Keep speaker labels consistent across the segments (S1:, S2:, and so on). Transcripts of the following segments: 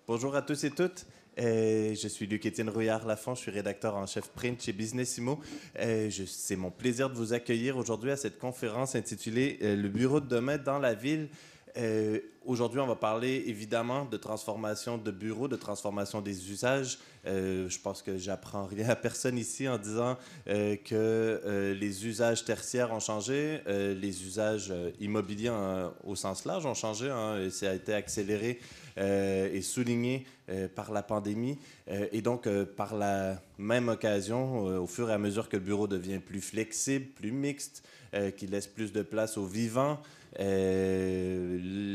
S1: Bonjour à tous et toutes. Je suis Luc-Étienne Rouillard-Lafont, je suis rédacteur en chef print chez Businessimo. C'est mon plaisir de vous accueillir aujourd'hui à cette conférence intitulée Le bureau de demain dans la ville. Aujourd'hui, on va parler évidemment de transformation de bureaux, de transformation des usages. Je pense que j'apprends rien à personne ici en disant que les usages tertiaires ont changé, les usages immobiliers au sens large ont changé, et ça a été accéléré et souligné par la pandémie. Et donc, par la même occasion, au fur et à mesure que le bureau devient plus flexible, plus mixte, qui laisse plus de place aux vivants,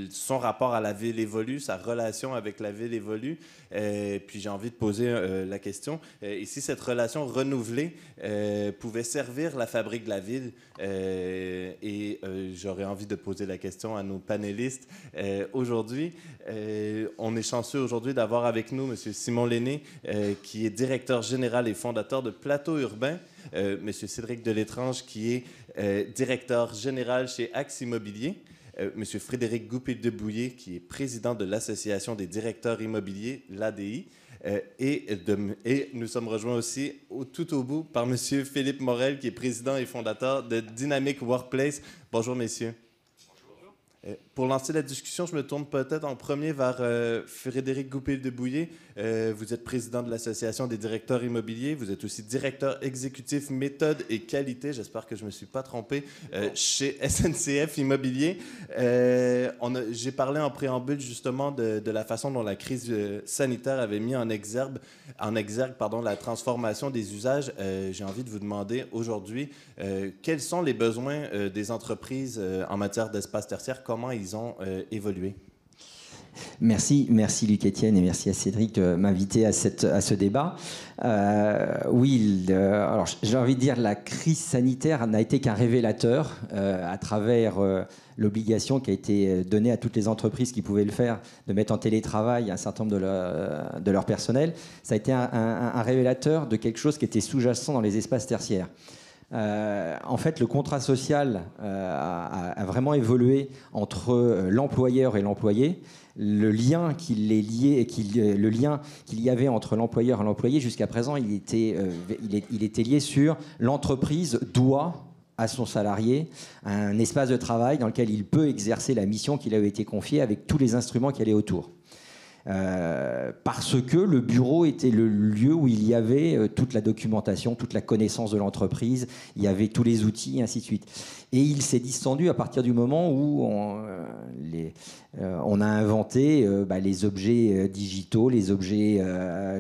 S1: son rapport à la ville évolue, sa relation avec la ville évolue. Puis j'ai envie de poser la question, et si cette relation renouvelée pouvait servir la fabrique de la ville, j'aurais envie de poser la question à nos panélistes aujourd'hui. On est chanceux aujourd'hui d'avoir avec nous M. Simon Lenné, qui est directeur général et fondateur de Plateau Urbain, M. Cédric Delétrange, qui est directeur général chez Axe Immobilier, M. Frédéric Goupil-Debouillet, qui est président de l'Association des directeurs immobiliers, l'ADI, et nous sommes rejoints aussi tout au bout par M. Philippe Morel, qui est président et fondateur de Dynamic Workplace. Bonjour, messieurs. Pour lancer la discussion, je me tourne peut-être en premier vers Frédéric Goupil-Debouillet. Vous êtes président de l'Association des directeurs immobiliers. Vous êtes aussi directeur exécutif méthode et qualité, j'espère que je ne me suis pas trompé, chez SNCF Immobilier. J'ai parlé en préambule justement de la façon dont la crise sanitaire avait mis en exergue la transformation des usages. J'ai envie de vous demander aujourd'hui quels sont les besoins des entreprises en matière d'espace tertiaire, comment ils ont évolué.
S2: Merci Luc-Étienne et merci à Cédric de m'inviter à ce débat. Alors j'ai envie de dire la crise sanitaire n'a été qu'un révélateur à travers l'obligation qui a été donnée à toutes les entreprises qui pouvaient le faire de mettre en télétravail un certain nombre de leur personnel. Ça a été un révélateur de quelque chose qui était sous-jacent dans les espaces tertiaires. En fait, le contrat social a vraiment évolué entre l'employeur et l'employé. Le lien qu'il y avait entre l'employeur et l'employé, jusqu'à présent, il était lié sur l'entreprise doit à son salarié un espace de travail dans lequel il peut exercer la mission qui lui a été confiée avec tous les instruments qui allaient autour. Parce que le bureau était le lieu où il y avait toute la documentation, toute la connaissance de l'entreprise, il y avait tous les outils, et ainsi de suite. Et il s'est distendu à partir du moment où on a inventé les objets digitaux, les objets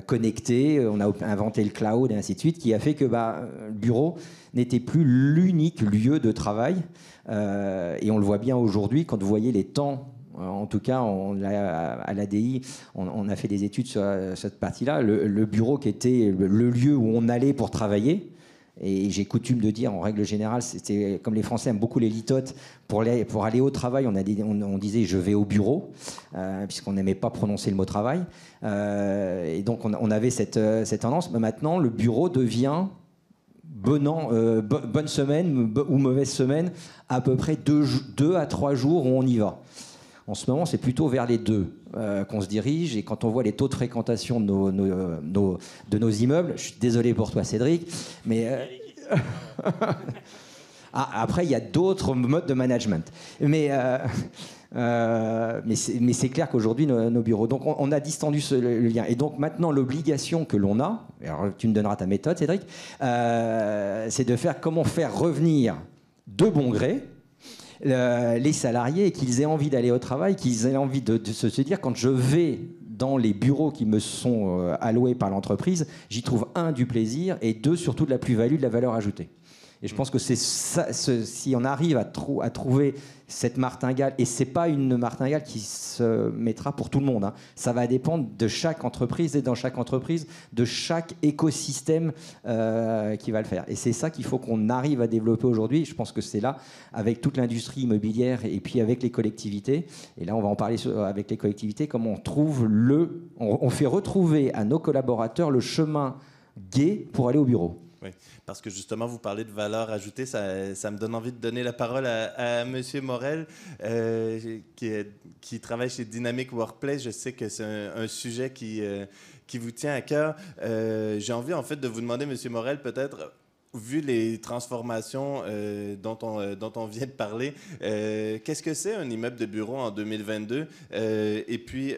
S2: connectés, on a inventé le cloud, et ainsi de suite, qui a fait que le bureau n'était plus l'unique lieu de travail. Et on le voit bien aujourd'hui quand vous voyez les temps. En tout cas, à l'ADI, on a fait des études sur cette partie-là. Le bureau qui était le lieu où on allait pour travailler, et j'ai coutume de dire, en règle générale, c'était comme les Français aiment beaucoup les litotes, pour aller au travail, on disait « je vais au bureau », puisqu'on n'aimait pas prononcer le mot « travail ». Et donc, on avait cette tendance. Mais maintenant, le bureau devient... bonne semaine ou mauvaise semaine, à peu près 2 à 3 jours où on y va. En ce moment, c'est plutôt vers les 2 qu'on se dirige. Et quand on voit les taux de fréquentation de nos immeubles, je suis désolé pour toi, Cédric, mais... après, il y a d'autres modes de management. Mais c'est clair qu'aujourd'hui, nos bureaux... Donc, on a distendu le lien. Et donc, maintenant, l'obligation que l'on a, alors tu me donneras ta méthode, Cédric, c'est de comment faire revenir de bon gré les salariés et qu'ils aient envie d'aller au travail, qu'ils aient envie de se dire, quand je vais dans les bureaux qui me sont alloués par l'entreprise, j'y trouve 1, du plaisir, et 2, surtout de la plus-value, de la valeur ajoutée. Et je pense que c'est ça, si on arrive à trouver cette martingale, et c'est pas une martingale qui se mettra pour tout le monde, hein. Ça va dépendre de chaque entreprise, et dans chaque entreprise, de chaque écosystème qui va le faire. Et c'est ça qu'il faut qu'on arrive à développer aujourd'hui. Je pense que c'est là, avec toute l'industrie immobilière et puis avec les collectivités, et là on va en parler avec les collectivités, comment on fait retrouver à nos collaborateurs le chemin gai pour aller au bureau.
S1: Oui, parce que justement, vous parlez de valeur ajoutée, ça me donne envie de donner la parole à M. Morel, qui travaille chez Dynamic Workplace. Je sais que c'est un sujet qui vous tient à cœur. J'ai envie, en fait, de vous demander, M. Morel, peut-être, vu les transformations dont on vient de parler, qu'est-ce que c'est un immeuble de bureau en 2022? Et puis,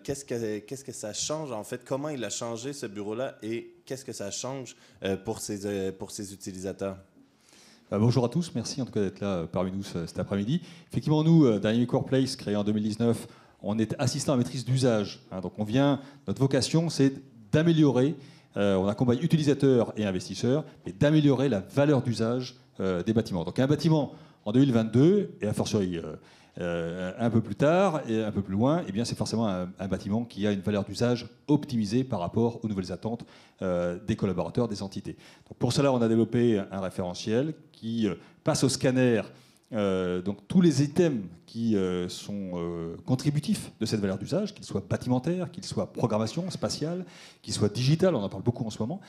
S1: qu'est-ce que ça change, en fait? Comment il a changé, ce bureau-là? Et qu'est-ce que ça change pour ses utilisateurs?
S3: Bonjour à tous, merci en tout cas d'être là parmi nous cet après-midi. Effectivement, nous, Dynamic Workplace, créé en 2019, on est assistant à maîtrise d'usage. Donc notre vocation, c'est d'améliorer, on accompagne utilisateurs et investisseurs, mais d'améliorer la valeur d'usage des bâtiments. Donc un bâtiment en 2022, et a fortiori un peu plus tard et un peu plus loin, eh bien c'est forcément un bâtiment qui a une valeur d'usage optimisée par rapport aux nouvelles attentes des collaborateurs, des entités. Donc pour cela, on a développé un référentiel qui passe au scanner donc tous les items qui sont contributifs de cette valeur d'usage, qu'ils soient bâtimentaires, qu'ils soient programmation spatiale, qu'ils soient digital, on en parle beaucoup en ce moment,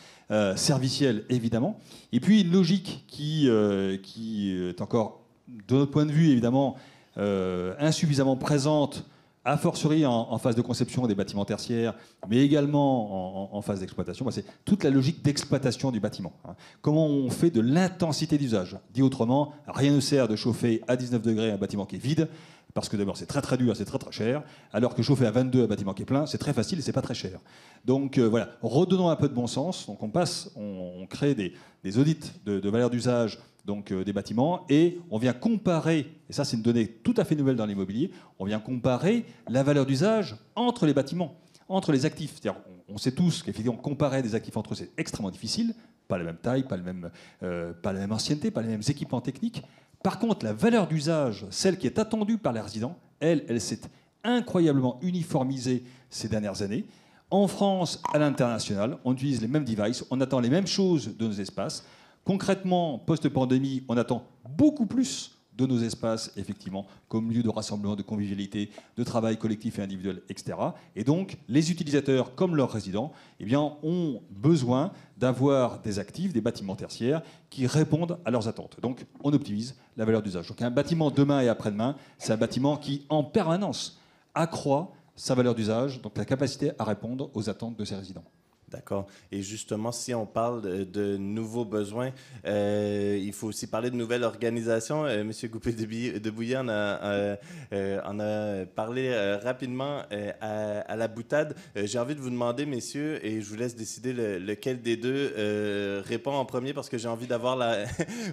S3: serviciel évidemment, et puis une logique qui est encore, de notre point de vue évidemment, insuffisamment présente, a fortiori en phase de conception des bâtiments tertiaires, mais également en phase d'exploitation. C'est toute la logique d'exploitation du bâtiment. Comment on fait de l'intensité d'usage? Dit autrement, rien ne sert de chauffer à 19 degrés un bâtiment qui est vide, parce que d'abord c'est très très dur, c'est très très cher, alors que chauffer à 22 un bâtiment qui est plein, c'est très facile et c'est pas très cher. Donc voilà, redonnons un peu de bon sens. Donc on crée des audits de valeur d'usage, donc des bâtiments, et on vient comparer, et ça c'est une donnée tout à fait nouvelle dans l'immobilier, on vient comparer la valeur d'usage entre les bâtiments, entre les actifs. C'est-à-dire, on sait tous qu'effectivement comparer des actifs entre eux c'est extrêmement difficile, pas la même taille, pas la même ancienneté, pas les mêmes équipements techniques. Par contre, la valeur d'usage, celle qui est attendue par les résidents, elle s'est incroyablement uniformisée ces dernières années. En France, à l'international, on utilise les mêmes devices, on attend les mêmes choses de nos espaces. Concrètement, post-pandémie, on attend beaucoup plus de nos espaces, effectivement, comme lieu de rassemblement, de convivialité, de travail collectif et individuel, etc. Et donc, les utilisateurs, comme leurs résidents, eh bien, ont besoin d'avoir des actifs, des bâtiments tertiaires, qui répondent à leurs attentes. Donc, on optimise la valeur d'usage. Donc, un bâtiment demain et après-demain, c'est un bâtiment qui, en permanence, accroît sa valeur d'usage, donc la capacité à répondre aux attentes de ses résidents.
S1: D'accord. Et justement, si on parle de nouveaux besoins, il faut aussi parler de nouvelles organisations. Monsieur Goupil-Debouillet en a parlé rapidement à la boutade. J'ai envie de vous demander, messieurs, et je vous laisse décider lequel des deux répond en premier, parce que j'ai envie d'avoir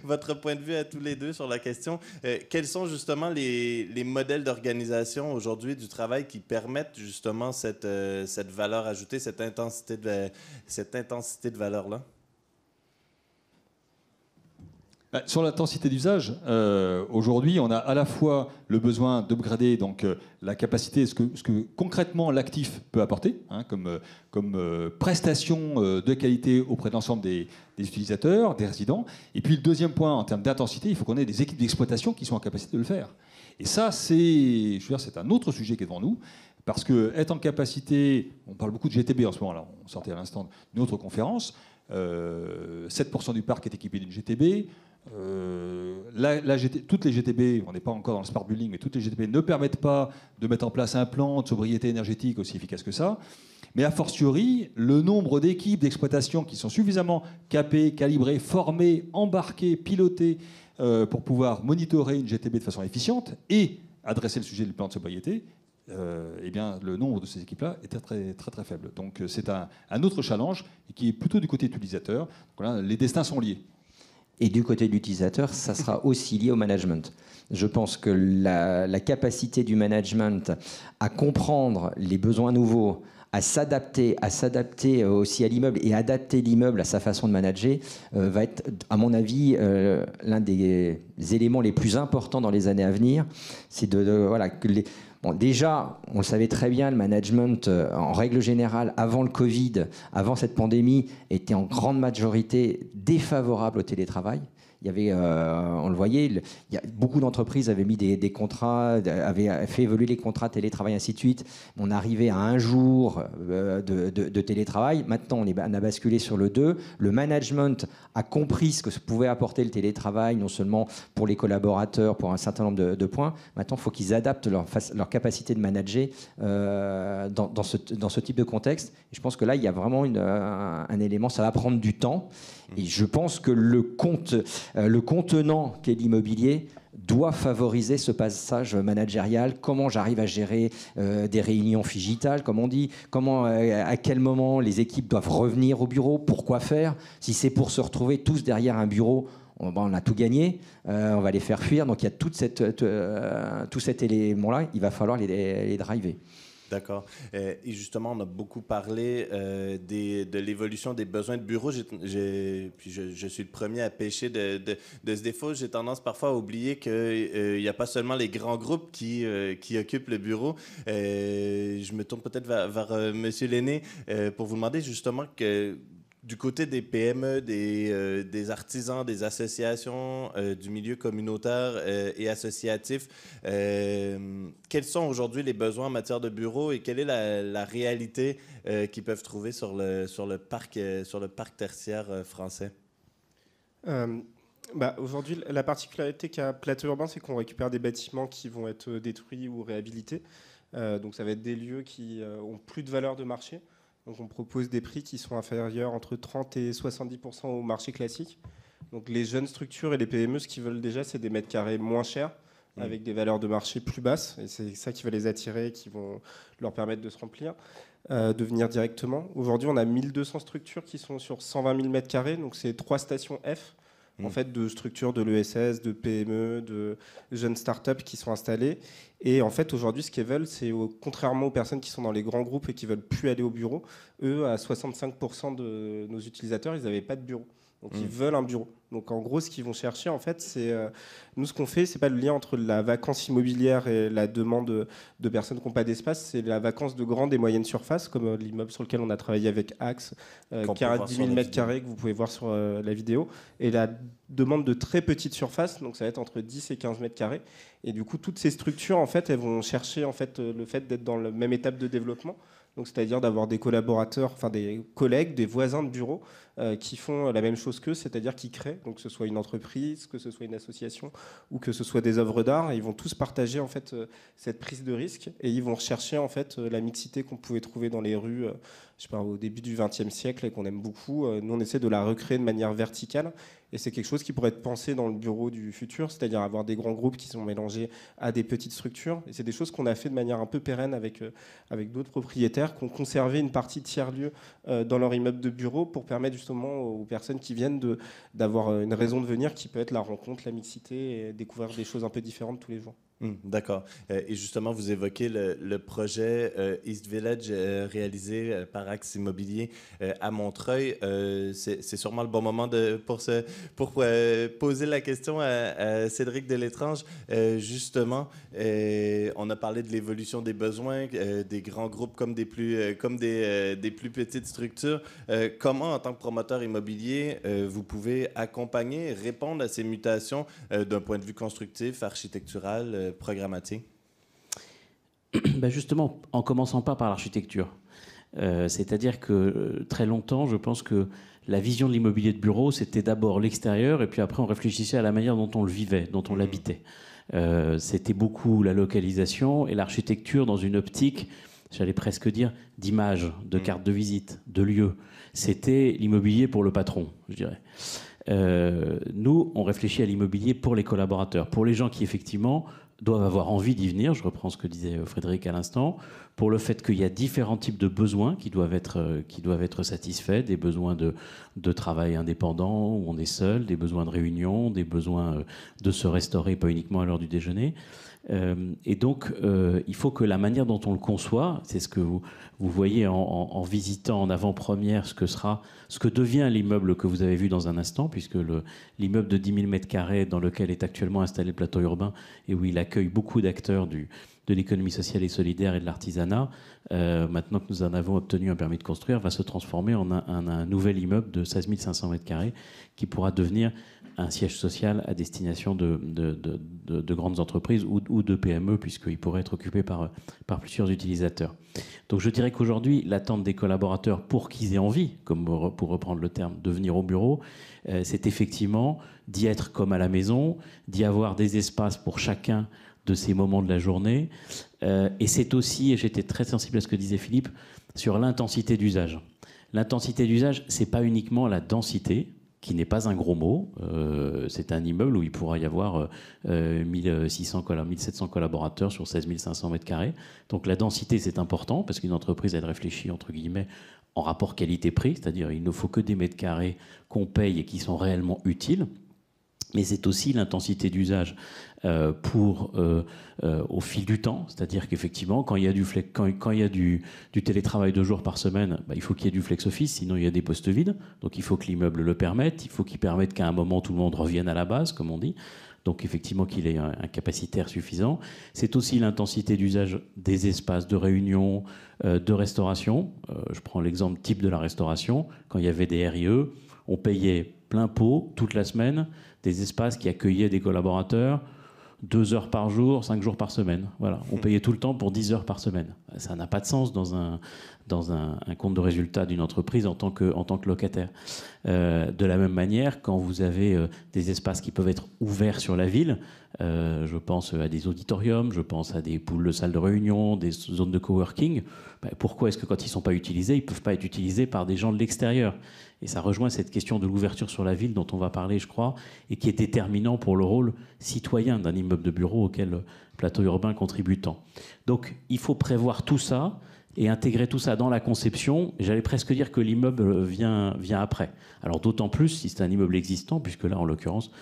S1: votre point de vue à tous les deux sur la question. Quels sont justement les modèles d'organisation aujourd'hui du travail qui permettent justement cette valeur ajoutée, cette intensité de valeur-là?
S3: Sur l'intensité d'usage, aujourd'hui, on a à la fois le besoin d'upgrader donc la capacité, ce que concrètement l'actif peut apporter, comme prestation de qualité auprès de l'ensemble des utilisateurs, des résidents. Et puis le deuxième point, en termes d'intensité, il faut qu'on ait des équipes d'exploitation qui sont en capacité de le faire. Et ça, c'est un autre sujet qui est devant nous. Parce que être en capacité, on parle beaucoup de GTB en ce moment, là, on sortait à l'instant d'une autre conférence, 7% du parc est équipé d'une GTB. Toutes les GTB, on n'est pas encore dans le smart building, mais toutes les GTB ne permettent pas de mettre en place un plan de sobriété énergétique aussi efficace que ça. Mais a fortiori, le nombre d'équipes d'exploitation qui sont suffisamment capées, calibrées, formées, embarquées, pilotées pour pouvoir monitorer une GTB de façon efficiente et adresser le sujet du plan de sobriété, eh bien, le nombre de ces équipes-là était très, très, très faible. Donc c'est un autre challenge et qui est plutôt du côté utilisateur. Donc, voilà, les destins sont liés.
S2: Et du côté de l'utilisateur, ça sera aussi lié au management. Je pense que la capacité du management à comprendre les besoins nouveaux, à s'adapter aussi à l'immeuble et adapter l'immeuble à sa façon de manager va être, à mon avis, l'un des éléments les plus importants dans les années à venir. C'est Bon, déjà, on le savait très bien, le management, en règle générale, avant le Covid, avant cette pandémie, était en grande majorité défavorable au télétravail. il y avait, on le voyait, beaucoup d'entreprises avaient mis des contrats, avaient fait évoluer les contrats de télétravail, ainsi de suite. On arrivait à 1 jour de télétravail. Maintenant, on a basculé sur le 2. Le management a compris ce que pouvait apporter le télétravail, non seulement pour les collaborateurs, pour un certain nombre de points. Maintenant, il faut qu'ils adaptent leur capacité de manager dans ce type de contexte. Et je pense que là, il y a vraiment un élément, ça va prendre du temps. Et je pense que le contenant qu'est l'immobilier doit favoriser ce passage managérial. Comment j'arrive à gérer des réunions digitales, comme on dit, à quel moment les équipes doivent revenir au bureau, pourquoi faire. Si c'est pour se retrouver tous derrière un bureau, on a tout gagné, on va les faire fuir. Donc il y a tout cet élément-là, il va falloir les driver.
S1: D'accord. Et justement, on a beaucoup parlé de l'évolution des besoins de bureau. Puis je suis le premier à pécher de ce défaut. J'ai tendance parfois à oublier qu'il n'y a pas seulement les grands groupes qui occupent le bureau. Je me tourne peut-être vers M. Lenné pour vous demander justement que du côté des PME, des artisans, des associations, du milieu communautaire et associatif, quels sont aujourd'hui les besoins en matière de bureaux et quelle est la réalité qu'ils peuvent trouver sur le parc tertiaire français?
S4: Aujourd'hui, la particularité qu'a Plateau Urbain, c'est qu'on récupère des bâtiments qui vont être détruits ou réhabilités. Donc ça va être des lieux qui ont plus de valeur de marché. Donc on propose des prix qui sont inférieurs entre 30 et 70% au marché classique. Donc les jeunes structures et les PME, ce qu'ils veulent déjà, c'est des mètres carrés moins chers, avec des valeurs de marché plus basses. Et c'est ça qui va les attirer, qui vont leur permettre de se remplir, de venir directement. Aujourd'hui, on a 1200 structures qui sont sur 120 000 mètres carrés. Donc c'est 3 stations F, en fait, de structures de l'ESS, de PME, de jeunes startups qui sont installées. Et en fait, aujourd'hui, ce qu'elles veulent, c'est contrairement aux personnes qui sont dans les grands groupes et qui veulent plus aller au bureau, eux, à 65% de nos utilisateurs, ils n'avaient pas de bureau. Donc, ils veulent un bureau. Donc, en gros, ce qu'ils vont chercher, en fait, c'est... nous, ce qu'on fait, c'est pas le lien entre la vacance immobilière et la demande de personnes qui n'ont pas d'espace, c'est la vacance de grandes et moyennes surfaces, comme l'immeuble sur lequel on a travaillé avec Axe, qui a 10 000 m², que vous pouvez voir sur la vidéo. Et la demande de très petites surfaces, donc ça va être entre 10 et 15 m². Et du coup, toutes ces structures, en fait, elles vont chercher en fait, le fait d'être dans la même étape de développement. Donc, c'est-à-dire d'avoir des collaborateurs, enfin des collègues, des voisins de bureau qui font la même chose qu'eux, c'est-à-dire qui créent, donc que ce soit une entreprise, que ce soit une association ou que ce soit des œuvres d'art. Ils vont tous partager en fait cette prise de risque et ils vont rechercher en fait la mixité qu'on pouvait trouver dans les rues, je sais pas, au début du XXe siècle et qu'on aime beaucoup. Nous, on essaie de la recréer de manière verticale. Et c'est quelque chose qui pourrait être pensé dans le bureau du futur, c'est-à-dire avoir des grands groupes qui sont mélangés à des petites structures. Et c'est des choses qu'on a fait de manière un peu pérenne avec d'autres propriétaires qui ont conservé une partie tiers-lieu dans leur immeuble de bureau pour permettre justement aux personnes qui viennent d'avoir une raison de venir qui peut être la rencontre, la mixité et découvrir des choses un peu différentes tous les jours.
S1: D'accord. Et justement, vous évoquez le projet East Village réalisé par Axe Immobilier à Montreuil. C'est sûrement le bon moment pour poser la question à Cédric Delétrange. Justement, on a parlé de l'évolution des besoins des grands groupes comme des plus petites structures. Comment, en tant que promoteur immobilier, vous pouvez accompagner, répondre à ces mutations d'un point de vue constructif, architectural, programmatique?
S5: Justement, en commençant pas par l'architecture. C'est-à-dire que très longtemps, je pense que la vision de l'immobilier de bureau, c'était d'abord l'extérieur, et puis après on réfléchissait à la manière dont on le vivait, dont on l'habitait. C'était beaucoup la localisation et l'architecture dans une optique, j'allais presque dire, d'image, de carte de visite, de lieu. C'était l'immobilier pour le patron, je dirais. Nous, on réfléchit à l'immobilier pour les collaborateurs, pour les gens qui, effectivement, doivent avoir envie d'y venir. Je reprends ce que disait Frédéric à l'instant, pour le fait qu'il y a différents types de besoins qui doivent être satisfaits, des besoins de travail indépendant, où on est seul, des besoins de réunion, des besoins de se restaurer, pas uniquement à l'heure du déjeuner. Et donc, il faut que la manière dont on le conçoit, c'est ce que vous voyez en visitant en avant-première ce que devient l'immeuble que vous avez vu dans un instant, puisque l'immeuble de 10 000 m² dans lequel est actuellement installé le plateau urbain et où il accueille beaucoup d'acteurs de l'économie sociale et solidaire et de l'artisanat, maintenant que nous en avons obtenu un permis de construire, va se transformer en un nouvel immeuble de 16 500 m² qui pourra devenir un siège social à destination de grandes entreprises ou de PME, puisqu'il pourrait être occupé par plusieurs utilisateurs. Donc je dirais qu'aujourd'hui, l'attente des collaborateurs pour qu'ils aient envie, comme pour reprendre le terme, de venir au bureau, c'est effectivement d'y être comme à la maison, d'y avoir des espaces pour chacun de ces moments de la journée. Et c'est aussi, et j'étais très sensible à ce que disait Philippe, sur l'intensité d'usage. L'intensité d'usage, ce n'est pas uniquement la densité, qui n'est pas un gros mot. C'est un immeuble où il pourra y avoir 1700 collaborateurs sur 16 500 mètres carrés. Donc la densité, c'est important, parce qu'une entreprise, elle réfléchit, entre guillemets, en rapport qualité-prix, c'est-à-dire il ne faut que des mètres carrés qu'on paye et qui sont réellement utiles. Mais c'est aussi l'intensité d'usage au fil du temps. C'est-à-dire qu'effectivement, quand il y a du télétravail 2 jours par semaine, il faut qu'il y ait du flex-office, sinon il y a des postes vides. Donc il faut que l'immeuble le permette, il faut qu'il permette qu'à un moment, tout le monde revienne à la base, comme on dit. Donc effectivement qu'il ait un capacitaire suffisant. C'est aussi l'intensité d'usage des espaces de réunion, de restauration. Je prends l'exemple type de la restauration. Quand il y avait des RIE, on payait plein pot toute la semaine des espaces qui accueillaient des collaborateurs 2 heures par jour, 5 jours par semaine. Voilà. On payait tout le temps pour 10 heures par semaine. Ça n'a pas de sens dans un compte de résultat d'une entreprise en tant que locataire. De la même manière, quand vous avez des espaces qui peuvent être ouverts sur la ville, je pense à des auditoriums, je pense à des pools de salles de réunion, des zones de coworking, pourquoi est-ce que quand ils ne sont pas utilisés, ils ne peuvent pas être utilisés par des gens de l'extérieur ? Et ça rejoint cette question de l'ouverture sur la ville dont on va parler, je crois, et qui est déterminant pour le rôle citoyen d'un immeuble de bureau auquel Plateau Urbain contribue tant. Donc il faut prévoir tout ça et intégrer tout ça dans la conception. J'allais presque dire que l'immeuble vient après. Alors d'autant plus si c'est un immeuble existant, puisque là, en l'occurrence,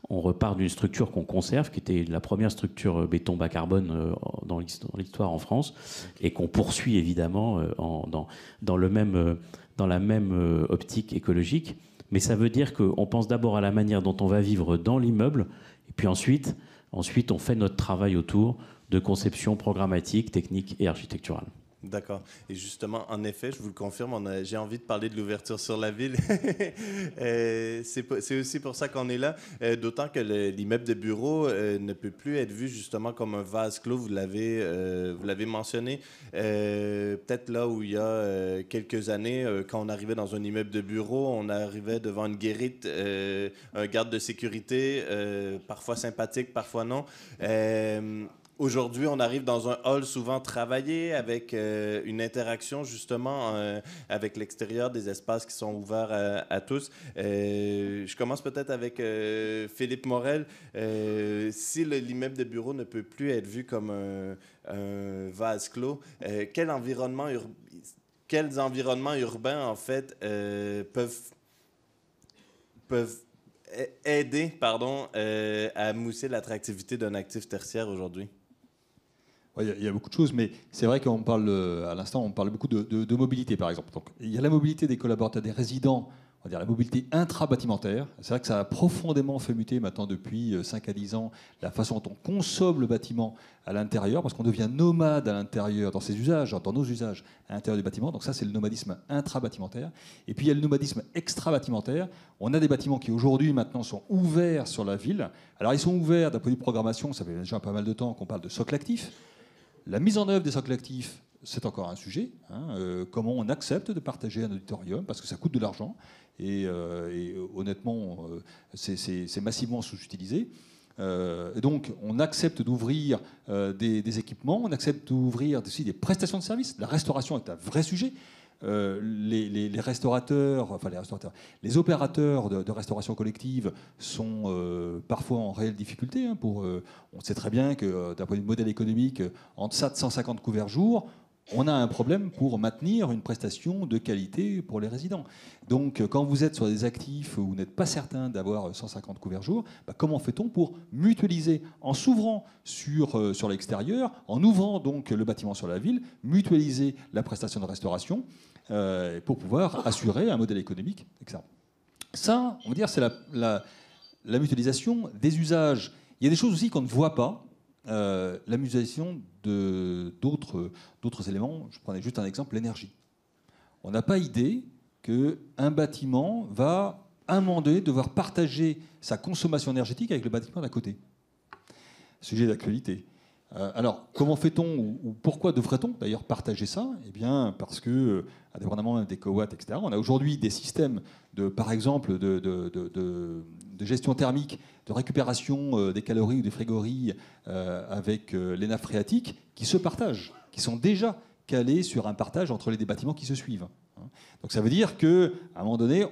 S5: on repart d'une structure qu'on conserve, qui était la première structure béton bas carbone dans l'histoire en France, et qu'on poursuit évidemment dans la même optique écologique. Mais ça veut dire qu'on pense d'abord à la manière dont on va vivre dans l'immeuble, et puis ensuite on fait notre travail autour de conception programmatique, technique et architecturale.
S1: D'accord. Et justement, en effet, je vous le confirme, j'ai envie de parler de l'ouverture sur la ville. C'est aussi pour ça qu'on est là. D'autant que l'immeuble de bureau ne peut plus être vu justement comme un vase clos. Vous l'avez mentionné. Peut-être là où il y a quelques années, quand on arrivait dans un immeuble de bureau, on arrivait devant une guérite, un garde de sécurité, parfois sympathique, parfois non. Aujourd'hui, on arrive dans un hall souvent travaillé avec une interaction justement avec l'extérieur, des espaces qui sont ouverts à tous. Je commence peut-être avec Philippe Morel. Si l'immeuble de bureau ne peut plus être vu comme un vase clos, quels environnements urbains en fait peuvent aider à mousser l'attractivité d'un actif tertiaire aujourd'hui?
S3: Il y a beaucoup de choses, mais c'est vrai qu'on parle, à l'instant, on parle beaucoup de mobilité, par exemple. Donc, il y a la mobilité des collaborateurs, des résidents, on va dire la mobilité intra-bâtimentaire. C'est vrai que ça a profondément fait muter maintenant depuis 5 à 10 ans la façon dont on consomme le bâtiment à l'intérieur, parce qu'on devient nomade à l'intérieur, dans ses usages, dans nos usages à l'intérieur du bâtiment. Donc ça, c'est le nomadisme intra-bâtimentaire. Et puis il y a le nomadisme extra-bâtimentaire. On a des bâtiments qui aujourd'hui maintenant sont ouverts sur la ville. Alors ils sont ouverts d'un point de vue de programmation, ça fait déjà pas mal de temps qu'on parle de socle actif. La mise en œuvre des socles actifs, c'est encore un sujet. Comment on accepte de partager un auditorium, parce que ça coûte de l'argent. Et honnêtement, c'est massivement sous-utilisé. Et donc, on accepte d'ouvrir des équipements, on accepte d'ouvrir aussi des prestations de services. La restauration est un vrai sujet. Les opérateurs de restauration collective sont parfois en réelle difficulté. On sait très bien que d'un point de vue modèle économique, en deçà de 150 couverts jour, on a un problème pour maintenir une prestation de qualité pour les résidents. Donc, quand vous êtes sur des actifs où vous n'êtes pas certain d'avoir 150 couverts jour, comment fait-on pour mutualiser en s'ouvrant sur l'extérieur, en ouvrant donc le bâtiment sur la ville, mutualiser la prestation de restauration pour pouvoir assurer un modèle économique excellent. Ça, on va dire, c'est la mutualisation des usages. Il y a des choses aussi qu'on ne voit pas. La mutualisation d'autres éléments. Je prenais juste un exemple, l'énergie. On n'a pas idée qu'un bâtiment va à un moment donné, devoir partager sa consommation énergétique avec le bâtiment d'à côté. Sujet d'actualité. Alors, comment fait-on ou pourquoi devrait-on d'ailleurs partager ça? Eh bien, parce que, indépendamment des co-watts, etc., on a aujourd'hui des systèmes, par exemple, de gestion thermique, de récupération des calories ou des frigories avec les nappes phréatiques qui se partagent, qui sont déjà calés sur un partage entre les bâtiments qui se suivent. Donc ça veut dire qu'à un moment donné,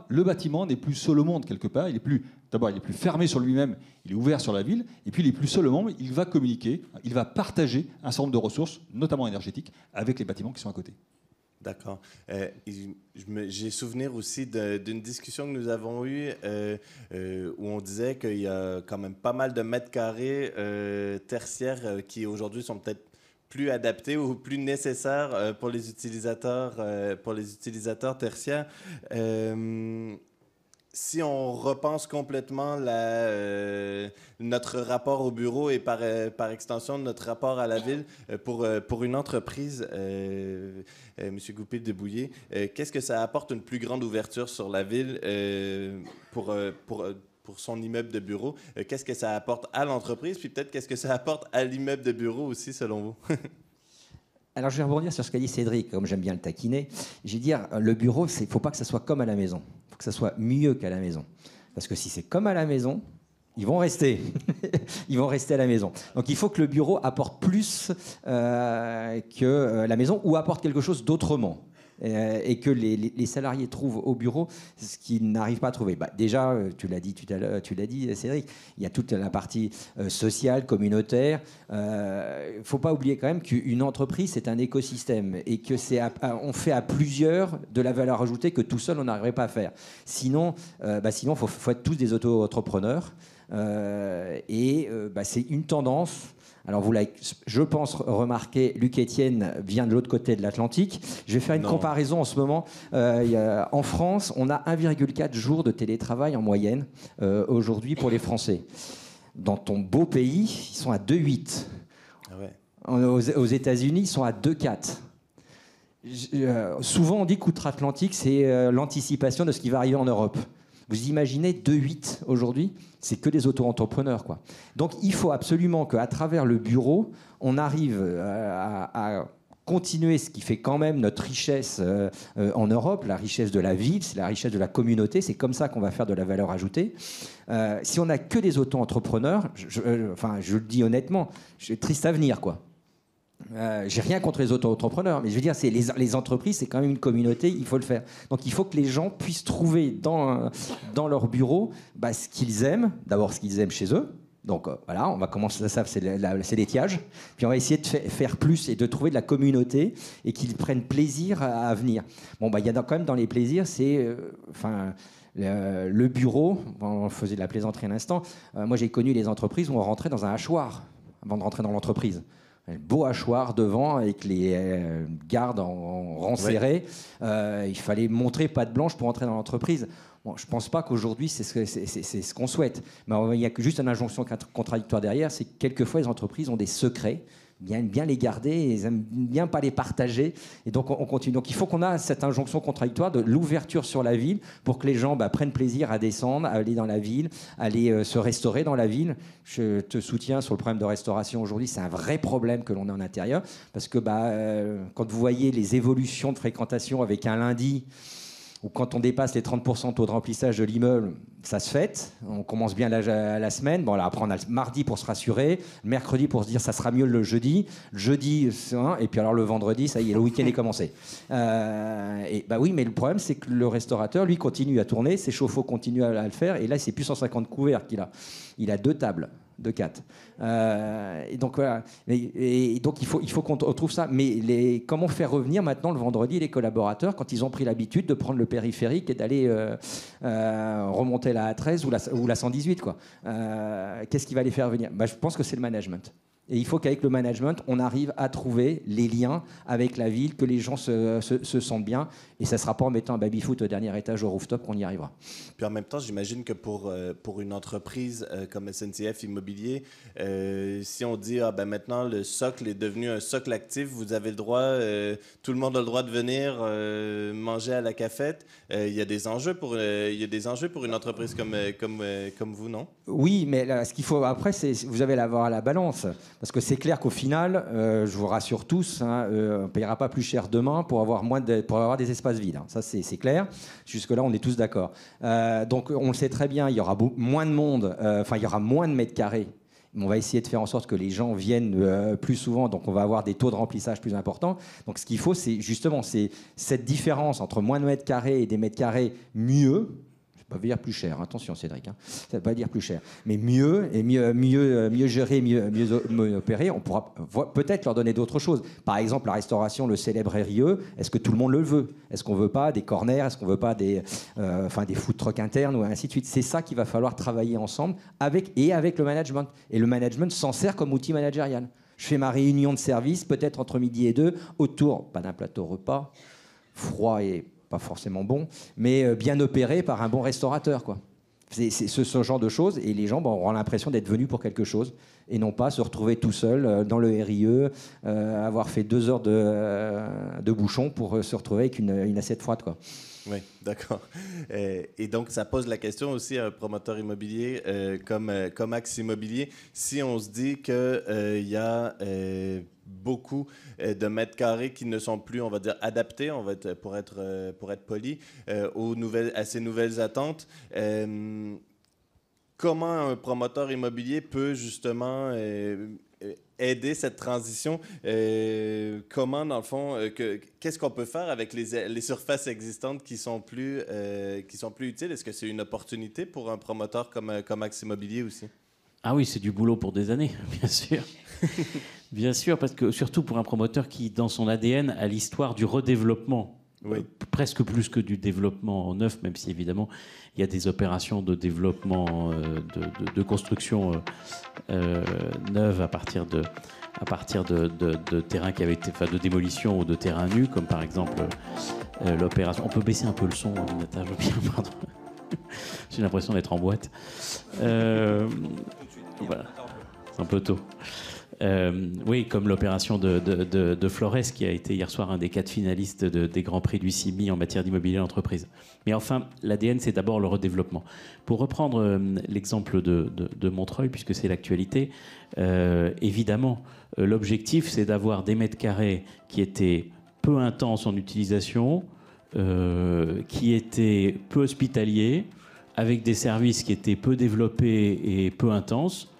S3: le bâtiment n'est plus seul au monde quelque part. D'abord, il est plus fermé sur lui-même, il est ouvert sur la ville, et puis il est plus seul au monde, il va communiquer, il va partager un certain nombre de ressources, notamment énergétiques, avec les bâtiments qui sont à côté.
S1: D'accord. J'ai souvenir aussi d'une discussion que nous avons eue où on disait qu'il y a quand même pas mal de mètres carrés tertiaires qui aujourd'hui sont peut-être plus adaptés ou plus nécessaires pour les utilisateurs tertiaires. Si on repense complètement notre rapport au bureau et par extension notre rapport à la ville, pour une entreprise, M. Goupil de Bouillé, qu'est-ce que ça apporte une plus grande ouverture sur la ville pour son immeuble de bureau? Qu'est-ce que ça apporte à l'entreprise? Puis peut-être qu'est-ce que ça apporte à l'immeuble de bureau aussi, selon vous?
S2: Alors, je vais rebondir sur ce qu'a dit Cédric, comme j'aime bien le taquiner. Je vais dire, le bureau, il ne faut pas que ça soit comme à la maison. Il faut que ça soit mieux qu'à la maison. Parce que si c'est comme à la maison, ils vont rester. Ils vont rester à la maison. Donc, il faut que le bureau apporte plus que la maison ou apporte quelque chose d'autrement. Et que les salariés trouvent au bureau ce qu'ils n'arrivent pas à trouver. Déjà, tu l'as dit tout à l'heure, tu l'as dit, Cédric, il y a toute la partie sociale, communautaire. Il ne faut pas oublier quand même qu'une entreprise, c'est un écosystème et que on fait à plusieurs de la valeur ajoutée que tout seul, on n'arriverait pas à faire. Sinon, faut être tous des auto-entrepreneurs. C'est une tendance. Alors, vous l'avez, je pense, remarqué, Luc Etienne vient de l'autre côté de l'Atlantique. Je vais faire une comparaison en ce moment. En France, on a 1,4 jours de télétravail en moyenne aujourd'hui pour les Français. Dans ton beau pays, ils sont à 2,8. Ah ouais. Aux États-Unis, ils sont à 2,4. Souvent, on dit qu'outre-Atlantique, c'est l'anticipation de ce qui va arriver en Europe. Vous imaginez 2,8 aujourd'hui, c'est que des auto-entrepreneurs, quoi. Donc il faut absolument qu'à travers le bureau, on arrive à continuer ce qui fait quand même notre richesse en Europe, la richesse de la ville, c'est la richesse de la communauté, c'est comme ça qu'on va faire de la valeur ajoutée. Si on n'a que des auto-entrepreneurs, je le dis honnêtement, j'ai triste avenir, quoi. J'ai rien contre les auto-entrepreneurs, mais je veux dire, les entreprises, c'est quand même une communauté, il faut le faire. Donc il faut que les gens puissent trouver dans leur bureau ce qu'ils aiment, d'abord ce qu'ils aiment chez eux. Donc voilà, on va commencer ça, c'est l'étiage. Puis on va essayer de faire plus et de trouver de la communauté et qu'ils prennent plaisir à venir. Bon, il y a quand même dans les plaisirs, c'est... le bureau, on faisait de la plaisanterie un instant, moi j'ai connu les entreprises où on rentrait dans un hachoir avant de rentrer dans l'entreprise. Un beau hachoir devant avec les gardes en rang serré. Il fallait montrer patte blanche pour entrer dans l'entreprise. Bon, je ne pense pas qu'aujourd'hui, c'est ce qu'on souhaite. Mais il y a juste une injonction contradictoire derrière, c'est que quelquefois, les entreprises ont des secrets, bien les garder, et ils n'aiment bien pas les partager. Et donc, on continue. Donc, il faut qu'on ait cette injonction contradictoire de l'ouverture sur la ville pour que les gens prennent plaisir à descendre, à aller dans la ville, aller se restaurer dans la ville. Je te soutiens sur le problème de restauration aujourd'hui. C'est un vrai problème que l'on a en intérieur. Parce que quand vous voyez les évolutions de fréquentation avec un lundi, ou quand on dépasse les 30% de taux de remplissage de l'immeuble, ça se fête. On commence bien la semaine. Bon, là, après, on a le mardi pour se rassurer, le mercredi pour se dire ça sera mieux le jeudi. Le jeudi, et puis alors le vendredi, ça y est, le week-end est commencé. Oui, mais le problème, c'est que le restaurateur, lui, continue à tourner, ses chauffe-eau continuent à le faire, et là, c'est plus 150 couverts qu'il a. Il a 2 tables. De 4. Et donc voilà. Et donc il faut qu'on retrouve ça. Mais comment faire revenir maintenant le vendredi les collaborateurs quand ils ont pris l'habitude de prendre le périphérique et d'aller remonter la A13 ou la 118 quoi. Qu'est-ce qui va les faire venir ? Je pense que c'est le management. Et il faut qu'avec le management, on arrive à trouver les liens avec la ville, que les gens se sentent bien. Et ça ne sera pas en mettant un baby-foot au dernier étage au rooftop qu'on y arrivera.
S1: Puis en même temps, j'imagine que pour une entreprise comme SNCF Immobilier, si on dit maintenant le socle est devenu un socle actif, vous avez le droit, tout le monde a le droit de venir manger à la cafette, il y a des enjeux pour une entreprise comme vous, non?
S2: Oui, mais là, ce qu'il faut après, c'est vous avez l'avoir à la balance. Parce que c'est clair qu'au final, je vous rassure tous, on ne payera pas plus cher demain pour avoir des espaces vides. Hein. Ça, c'est clair. Jusque-là, on est tous d'accord. Donc, on le sait très bien, il y aura moins de monde, il y aura moins de mètres carrés. On va essayer de faire en sorte que les gens viennent plus souvent, donc on va avoir des taux de remplissage plus importants. Donc, ce qu'il faut, c'est justement cette différence entre moins de mètres carrés et des mètres carrés mieux. Ça ne veut pas dire plus cher, attention Cédric, hein. Ça ne veut pas dire plus cher, mais mieux géré, mieux opéré, on pourra peut-être leur donner d'autres choses. Par exemple, la restauration, le célèbre RIE, est-ce que tout le monde le veut? Est-ce qu'on ne veut pas des corners? Est-ce qu'on ne veut pas des food trucks internes ou ainsi de suite? C'est ça qu'il va falloir travailler ensemble avec le management. Et le management s'en sert comme outil managérial. Je fais ma réunion de service, peut-être entre midi et 2, autour, pas d'un plateau repas, froid et pas forcément bon, mais bien opéré par un bon restaurateur, quoi. C'est ce genre de choses, et les gens auront l'impression d'être venus pour quelque chose, et non pas se retrouver tout seul dans le RIE, avoir fait 2 heures de bouchon pour se retrouver avec une assiette froide, quoi.
S1: Oui, d'accord. Et donc, ça pose la question aussi à un promoteur immobilier comme Axe Immobilier. Si on se dit qu'il y a beaucoup de mètres carrés qui ne sont plus, on va dire, adaptés, pour être poli, à ces nouvelles attentes, comment un promoteur immobilier peut justement aider cette transition? Comment, dans le fond, qu'est-ce qu'on peut faire avec les surfaces existantes qui sont plus utiles? Est-ce que c'est une opportunité pour un promoteur comme Axe Immobilier aussi?
S5: Ah oui, c'est du boulot pour des années, bien sûr. Bien sûr, parce que surtout pour un promoteur qui, dans son ADN, a l'histoire du redéveloppement. Oui. Presque plus que du développement neuf, même si évidemment il y a des opérations de développement, de construction neuve à partir de terrains qui avaient été, de démolition ou de terrains nus, comme par exemple l'opération. On peut baisser un peu le son, Nata, je veux bien, pardon. J'ai l'impression d'être en boîte. Voilà. C'est un peu tôt. Oui, comme l'opération de Flores, qui a été hier soir un des 4 finalistes des Grands Prix du CIMI en matière d'immobilier d'entreprise. Mais enfin, l'ADN, c'est d'abord le redéveloppement. Pour reprendre l'exemple de Montreuil, puisque c'est l'actualité, évidemment, l'objectif, c'est d'avoir des mètres carrés qui étaient peu intenses en utilisation, qui étaient peu hospitaliers, avec des services qui étaient peu développés et peu intenses,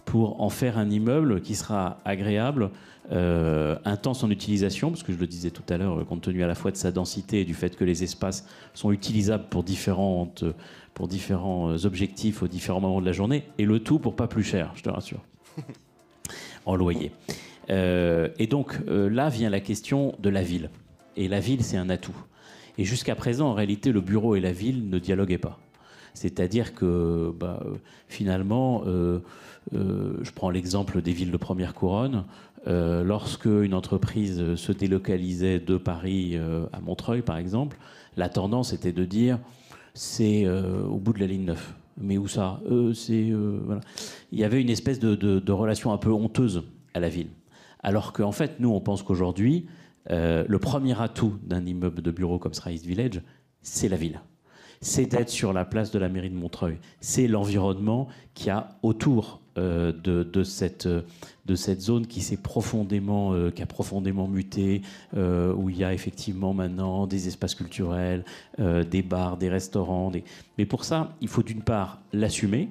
S5: pour en faire un immeuble qui sera agréable, intense en utilisation, parce que je le disais tout à l'heure, compte tenu à la fois de sa densité et du fait que les espaces sont utilisables pour différents objectifs aux différents moments de la journée, et le tout pour pas plus cher, je te rassure, en loyer. Et donc là vient la question de la ville. Et la ville, c'est un atout. Et jusqu'à présent, en réalité, le bureau et la ville ne dialoguaient pas. C'est-à-dire que finalement, je prends l'exemple des villes de première couronne. Lorsque une entreprise se délocalisait de Paris à Montreuil, par exemple, la tendance était de dire c'est au bout de la ligne 9. Mais où ça? Voilà. Il y avait une espèce de relation un peu honteuse à la ville. Alors qu'en fait, nous, on pense qu'aujourd'hui, le premier atout d'un immeuble de bureau comme Sera East Village, c'est la ville. C'est d'être sur la place de la mairie de Montreuil. C'est l'environnement qu'il y a autour de cette zone qui a profondément muté, où il y a effectivement maintenant des espaces culturels, des bars, des restaurants. Mais pour ça, il faut d'une part l'assumer.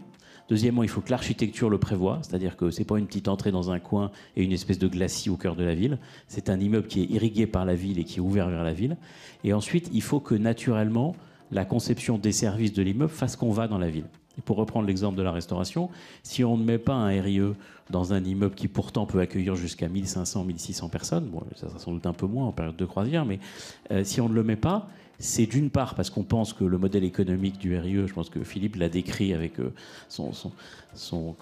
S5: Deuxièmement, il faut que l'architecture le prévoie, c'est-à-dire que ce n'est pas une petite entrée dans un coin et une espèce de glacis au cœur de la ville. C'est un immeuble qui est irrigué par la ville et qui est ouvert vers la ville. Et ensuite, il faut que naturellement, la conception des services de l'immeuble fasse qu'on va dans la ville. Et pour reprendre l'exemple de la restauration, si on ne met pas un RIE dans un immeuble qui pourtant peut accueillir jusqu'à 1500, 1600 personnes, bon, ça sera sans doute un peu moins en période de croisière, mais si on ne le met pas, c'est d'une part parce qu'on pense que le modèle économique du RIE, je pense que Philippe l'a décrit avec son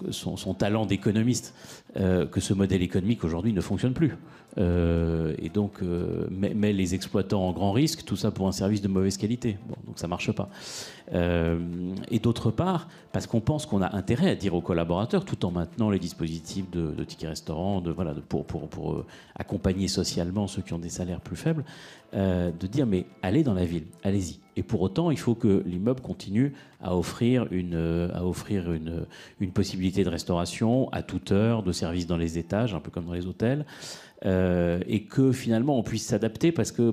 S5: talent d'économiste, que ce modèle économique aujourd'hui ne fonctionne plus. Et donc met les exploitants en grand risque, tout ça pour un service de mauvaise qualité. Bon, donc ça ne marche pas. Et d'autre part, parce qu'on pense qu'on a intérêt à dire aux collaborateurs, tout en maintenant les dispositifs de tickets restaurants, pour accompagner socialement ceux qui ont des salaires plus faibles, de dire mais allez dans la ville, allez-y. Et pour autant, il faut que l'immeuble continue à offrir une possibilité de restauration à toute heure, de service dans les étages, un peu comme dans les hôtels. Et que finalement on puisse s'adapter parce que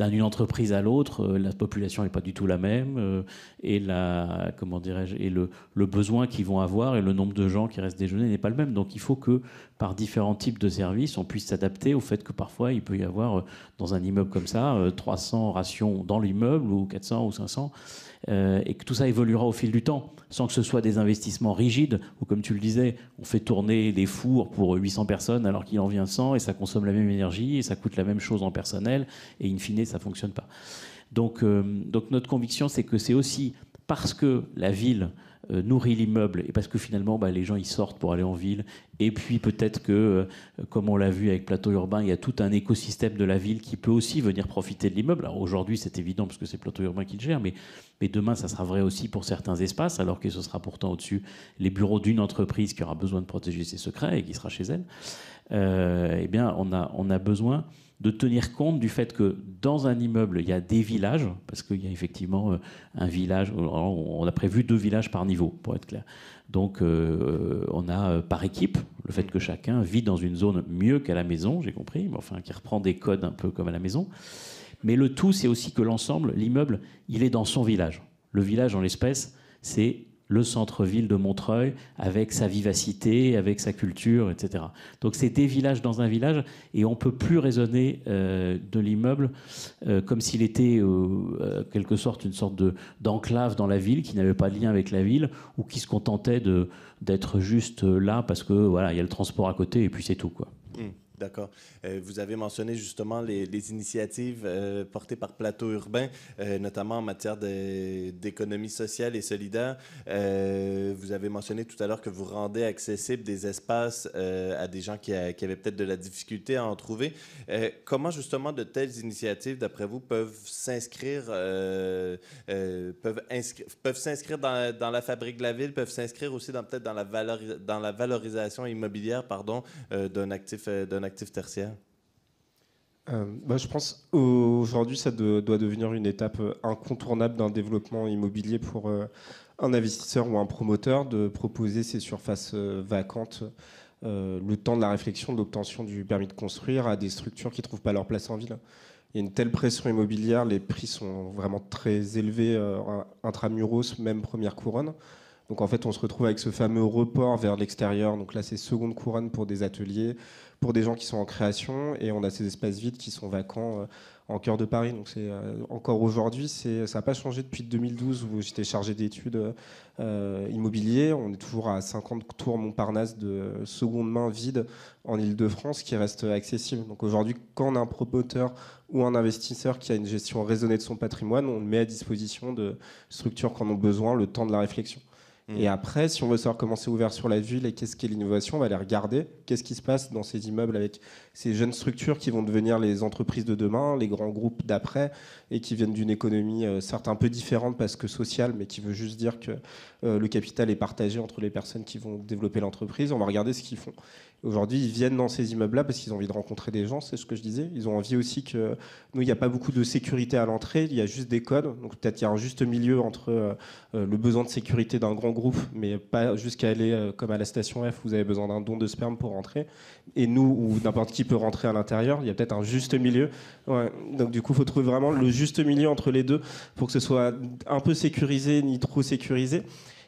S5: d'une entreprise à l'autre, la population n'est pas du tout la même et le besoin qu'ils vont avoir et le nombre de gens qui restent déjeuner n'est pas le même. Donc il faut que par différents types de services, on puisse s'adapter au fait que parfois il peut y avoir dans un immeuble comme ça 300 rations dans l'immeuble ou 400 ou 500. Et que tout ça évoluera au fil du temps, sans que ce soit des investissements rigides, où comme tu le disais, on fait tourner des fours pour 800 personnes alors qu'il en vient 100, et ça consomme la même énergie, et ça coûte la même chose en personnel, et in fine, ça ne fonctionne pas. Donc notre conviction, c'est que c'est aussi parce que la ville nourrit l'immeuble, et parce que finalement, les gens, ils sortent pour aller en ville, et puis peut-être que, comme on l'a vu avec Plateau Urbain, il y a tout un écosystème de la ville qui peut aussi venir profiter de l'immeuble. Alors aujourd'hui, c'est évident, parce que c'est Plateau Urbain qui le gère, mais demain, ça sera vrai aussi pour certains espaces, alors que ce sera pourtant au-dessus les bureaux d'une entreprise qui aura besoin de protéger ses secrets et qui sera chez elle. Eh bien, on a besoin de tenir compte du fait que dans un immeuble, il y a des villages, parce qu'il y a effectivement un village, on a prévu 2 villages par niveau, pour être clair. Donc on a par équipe, le fait que chacun vit dans une zone mieux qu'à la maison, j'ai compris, mais enfin qui reprend des codes un peu comme à la maison. Mais le tout, c'est aussi que l'ensemble, l'immeuble, il est dans son village. Le village, en l'espèce, c'est le centre-ville de Montreuil, avec sa vivacité, avec sa culture, etc. Donc c'est des villages dans un village, et on ne peut plus raisonner de l'immeuble comme s'il était quelque sorte une sorte d'enclave dans la ville, qui n'avait pas de lien avec la ville, ou qui se contentait d'être juste là parce que voilà, il y a le transport à côté, et puis c'est tout, quoi.
S1: D'accord. Vous avez mentionné justement les initiatives portées par Plateau Urbain, notamment en matière d'économie sociale et solidaire. Vous avez mentionné tout à l'heure que vous rendez accessibles des espaces à des gens qui avaient peut-être de la difficulté à en trouver. Comment justement de telles initiatives, d'après vous, peuvent s'inscrire dans la fabrique de la ville, peuvent s'inscrire aussi peut-être dans la valorisation immobilière, d'un actif tertiaire?
S4: Je pense aujourd'hui ça doit devenir une étape incontournable d'un développement immobilier pour un investisseur ou un promoteur, de proposer ces surfaces vacantes le temps de la réflexion, de l'obtention du permis de construire, à des structures qui ne trouvent pas leur place en ville. Il y a une telle pression immobilière, les prix sont vraiment très élevés intramuros, même première couronne. Donc en fait, on se retrouve avec ce fameux report vers l'extérieur. Donc là, c'est seconde couronne pour des ateliers, pour des gens qui sont en création, et on a ces espaces vides qui sont vacants en cœur de Paris. Donc c'est encore aujourd'hui, ça n'a pas changé depuis 2012 où j'étais chargé d'études immobilières. On est toujours à 50 tours Montparnasse de seconde main vide en Ile-de-France qui reste accessible. Donc aujourd'hui, quand on a un promoteur ou un investisseur qui a une gestion raisonnée de son patrimoine, on le met à disposition de structures qui en ont besoin le temps de la réflexion. Et après, si on veut savoir comment c'est ouvert sur la ville et qu'est-ce qu'est l'innovation, on va aller regarder qu'est-ce qui se passe dans ces immeubles avec ces jeunes structures qui vont devenir les entreprises de demain, les grands groupes d'après, et qui viennent d'une économie certes un peu différente parce que sociale, mais qui veut juste dire que le capital est partagé entre les personnes qui vont développer l'entreprise. On va regarder ce qu'ils font. Aujourd'hui, ils viennent dans ces immeubles-là parce qu'ils ont envie de rencontrer des gens, c'est ce que je disais. Ils ont envie aussi que... Nous, il n'y a pas beaucoup de sécurité à l'entrée, il y a juste des codes. Donc peut-être qu'il y a un juste milieu entre le besoin de sécurité d'un grand groupe, mais pas jusqu'à aller comme à la station F, vous avez besoin d'un don de sperme pour rentrer. Et nous, ou n'importe qui peut rentrer à l'intérieur, il y a peut-être un juste milieu. Ouais. Donc du coup, il faut trouver vraiment le juste milieu entre les deux pour que ce soit un peu sécurisé, ni trop sécurisé.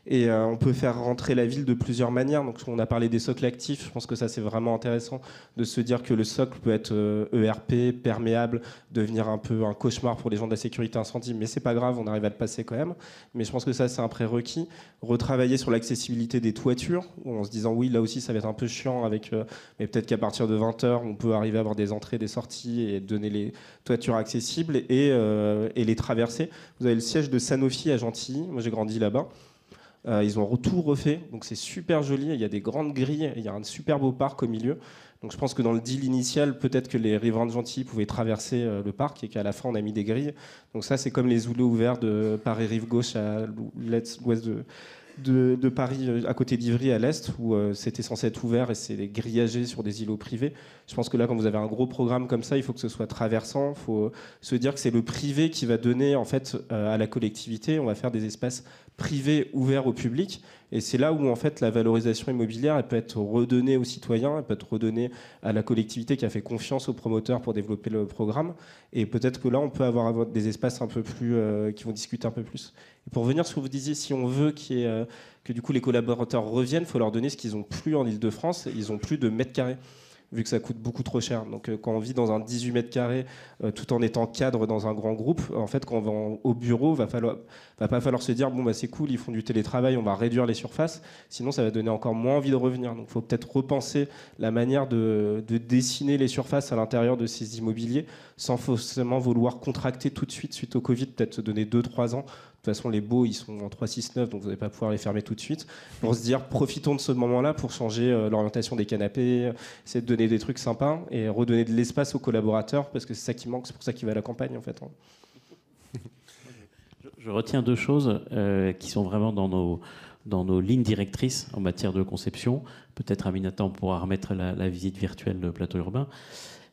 S4: Et on peut faire rentrer la ville de plusieurs manières. Donc, on a parlé des socles actifs. Je pense que ça, c'est vraiment intéressant de se dire que le socle peut être ERP, perméable, devenir un peu un cauchemar pour les gens de la sécurité incendie. Mais c'est pas grave, on arrive à le passer quand même. Mais je pense que ça, c'est un prérequis. Retravailler sur l'accessibilité des toitures, en se disant oui, là aussi, ça va être un peu chiant avec. Mais peut-être qu'à partir de 20h, on peut arriver à avoir des entrées, des sorties et donner les toitures accessibles et les traverser. Vous avez le siège de Sanofi à Gentilly. Moi, j'ai grandi là-bas. Ils ont tout refait, donc c'est super joli. Il y a des grandes grilles, il y a un super beau parc au milieu. Donc je pense que dans le deal initial, peut-être que les riverains de Gentilly pouvaient traverser le parc et qu'à la fin on a mis des grilles. Donc ça, c'est comme les houlots ouverts de Paris rive gauche à l'ouest de Paris, à côté d'Ivry à l'est, où c'était censé être ouvert et c'est grillagé sur des îlots privés. Je pense que là, quand vous avez un gros programme comme ça, il faut que ce soit traversant. Il faut se dire que c'est le privé qui va donner en fait à la collectivité. On va faire des espaces privés ouverts au public. Et c'est là où en fait la valorisation immobilière elle peut être redonnée aux citoyens, elle peut être redonnée à la collectivité qui a fait confiance aux promoteurs pour développer le programme. Et peut-être que là, on peut avoir des espaces un peu plus qui vont discuter un peu plus. Et pour revenir sur ce que vous disiez, si on veut que du coup les collaborateurs reviennent, il faut leur donner ce qu'ils n'ont plus en Ile-de-France. Ils n'ont plus de mètres carrés, vu que ça coûte beaucoup trop cher. Donc quand on vit dans un 18 mètres carrés, tout en étant cadre dans un grand groupe, en fait, quand on va au bureau, va pas falloir se dire bon bah c'est cool, ils font du télétravail, on va réduire les surfaces. Sinon, ça va donner encore moins envie de revenir. Donc, il faut peut-être repenser la manière de dessiner les surfaces à l'intérieur de ces immobiliers, sans forcément vouloir contracter tout de suite au Covid. Peut-être se donner 2-3 ans. De toute façon, les baux, ils sont en 3-6-9, donc vous n'allez pas pouvoir les fermer tout de suite. Pour se dire, profitons de ce moment-là pour changer l'orientation des canapés, essayer de donner des trucs sympas et redonner de l'espace aux collaborateurs, parce que c'est ça qui manque, c'est pour ça qu'ils va à la campagne, en fait.
S5: Je retiens deux choses qui sont vraiment dans nos lignes directrices en matière de conception. Peut-être, Aminata, on pourra remettre la visite virtuelle de Plateau Urbain,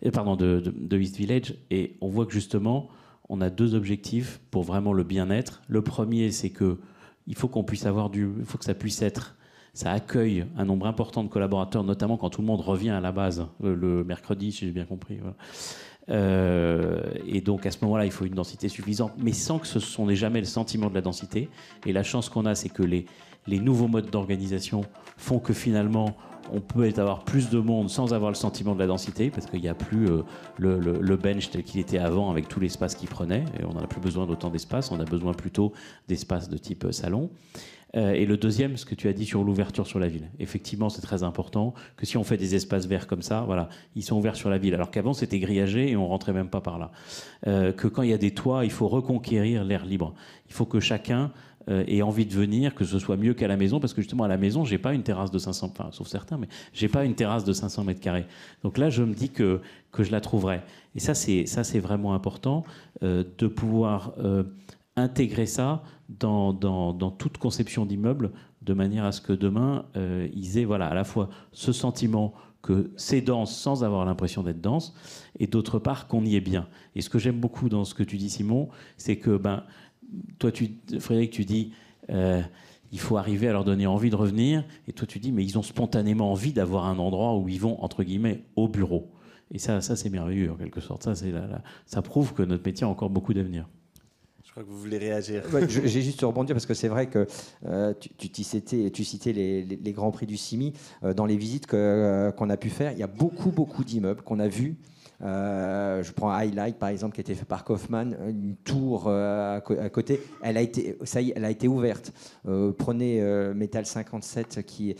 S5: de East Village, et on voit que justement, on a deux objectifs pour vraiment le bien-être. Le premier, c'est qu'il faut qu'on puisse avoir il faut que ça puisse être, ça accueille un nombre important de collaborateurs, notamment quand tout le monde revient à la base le mercredi, si j'ai bien compris. Voilà. Et donc à ce moment-là, il faut une densité suffisante, mais sans que on n'ait jamais le sentiment de la densité. Et la chance qu'on a, c'est que les nouveaux modes d'organisation font que finalement, on peut avoir plus de monde sans avoir le sentiment de la densité, parce qu'il n'y a plus le bench tel qu'il était avant avec tout l'espace qu'il prenait, et on n'en a plus besoin d'autant d'espace, on a besoin plutôt d'espace de type salon. Et le deuxième, ce que tu as dit sur l'ouverture sur la ville. Effectivement, c'est très important que si on fait des espaces verts comme ça, voilà, ils sont ouverts sur la ville, alors qu'avant c'était grillagé et on rentrait même pas par là. Que quand il y a des toits, il faut reconquérir l'air libre. Il faut que chacun ait envie de venir, que ce soit mieux qu'à la maison, parce que justement à la maison, j'ai pas une terrasse de 500, enfin, sauf certains, mais j'ai pas une terrasse de 500 mètres carrés. Donc là, je me dis que je la trouverai. Et ça, c'est vraiment important de pouvoir intégrer ça dans toute conception d'immeuble, de manière à ce que demain, ils aient à la fois ce sentiment que c'est dense sans avoir l'impression d'être dense, et d'autre part qu'on y est bien. Et ce que j'aime beaucoup dans ce que tu dis, Simon, c'est que toi, Frédéric, tu dis il faut arriver à leur donner envie de revenir, et toi tu dis mais ils ont spontanément envie d'avoir un endroit où ils vont, entre guillemets, au bureau. Et ça c'est merveilleux en quelque sorte. Ça prouve que notre métier a encore beaucoup d'avenir.
S1: Je crois que vous voulez réagir.
S2: Ouais, j'ai juste rebondir parce que c'est vrai que tu citais les grands prix du CIMI. Dans les visites qu'on a pu faire, il y a beaucoup d'immeubles qu'on a vus. Je prends Highlight par exemple qui a été fait par Kaufmann, une tour à côté, elle a été ouverte. Prenez Métal 57 qui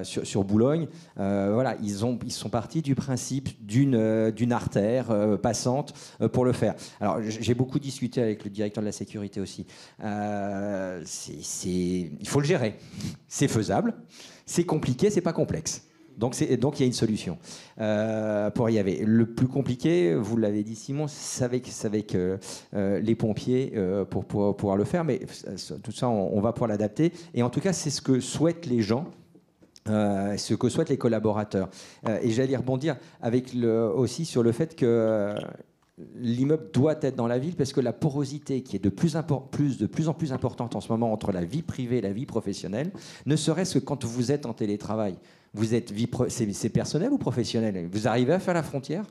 S2: sur Boulogne, voilà, ils sont partis du principe d'une artère passante pour le faire. Alors j'ai beaucoup discuté avec le directeur de la sécurité aussi. Il faut le gérer, c'est faisable, c'est compliqué, c'est pas complexe. Donc il y a une solution pour y arriver. Le plus compliqué, vous l'avez dit Simon, c'est avec les pompiers pour pouvoir le faire, mais tout ça on va pouvoir l'adapter. Et en tout cas, c'est ce que souhaitent les gens. Ce que souhaitent les collaborateurs. Et j'allais rebondir aussi sur le fait que l'immeuble doit être dans la ville, parce que la porosité qui est de plus en plus importante en ce moment entre la vie privée et la vie professionnelle, ne serait-ce que quand vous êtes en télétravail, vous êtes c'est personnel ou professionnel? Vous arrivez à faire la frontière?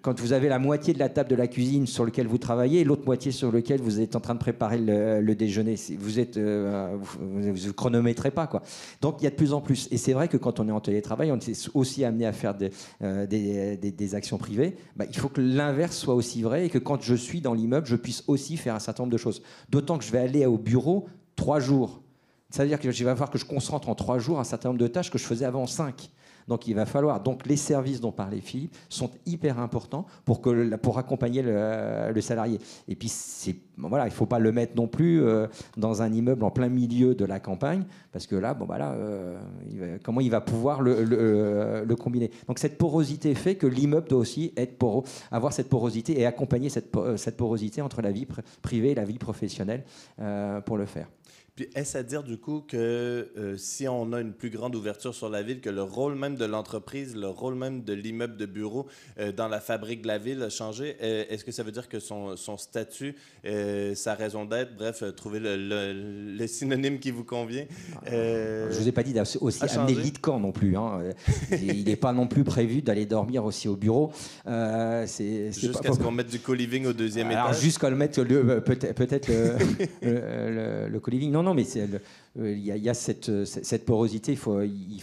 S2: quand vous avez la moitié de la table de la cuisine sur laquelle vous travaillez et l'autre moitié sur laquelle vous êtes en train de préparer le déjeuner. Vous ne chronométrez pas, quoi. Donc il y a de plus en plus. Et c'est vrai que quand on est en télétravail, on est aussi amené à faire des actions privées. Il faut que l'inverse soit aussi vrai et que quand je suis dans l'immeuble, je puisse aussi faire un certain nombre de choses. D'autant que je vais aller au bureau 3 jours. Ça veut dire que je vais falloir que je concentre en 3 jours un certain nombre de tâches que je faisais avant en 5. Donc il va falloir. Donc les services dont parlait Philippe sont hyper importants pour accompagner le salarié. Et puis voilà, il ne faut pas le mettre non plus dans un immeuble en plein milieu de la campagne, parce que là, comment il va pouvoir le combiner. Donc cette porosité fait que l'immeuble doit aussi avoir cette porosité et accompagner cette porosité entre la vie privée et la vie professionnelle pour le faire.
S1: Puis est-ce à dire du coup que si on a une plus grande ouverture sur la ville, que le rôle même de l'entreprise, le rôle même de l'immeuble de bureau dans la fabrique de la ville a changé? Est-ce que ça veut dire que son statut, sa raison d'être, bref, trouver le synonyme qui vous convient?
S2: Je ne vous ai pas dit aussi amener le lit de camp non plus. Hein. Il n'est pas non plus prévu d'aller dormir aussi au bureau.
S1: Jusqu'à ce qu'on mette du co-living au 2e étage? Alors
S2: jusqu'à le mettre peut-être le co-living. Non, mais il y a cette porosité, il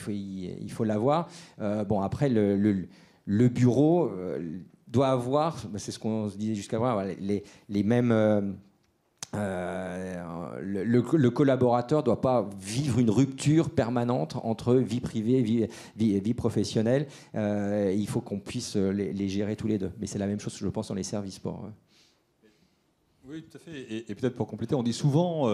S2: faut l'avoir. Après, le bureau doit avoir, c'est ce qu'on se disait jusqu'avant, les mêmes... le collaborateur ne doit pas vivre une rupture permanente entre vie privée et vie professionnelle. Il faut qu'on puisse les gérer tous les deux. Mais c'est la même chose, je pense, dans les services sport.
S3: Oui, tout à fait. Et peut-être pour compléter, on dit souvent,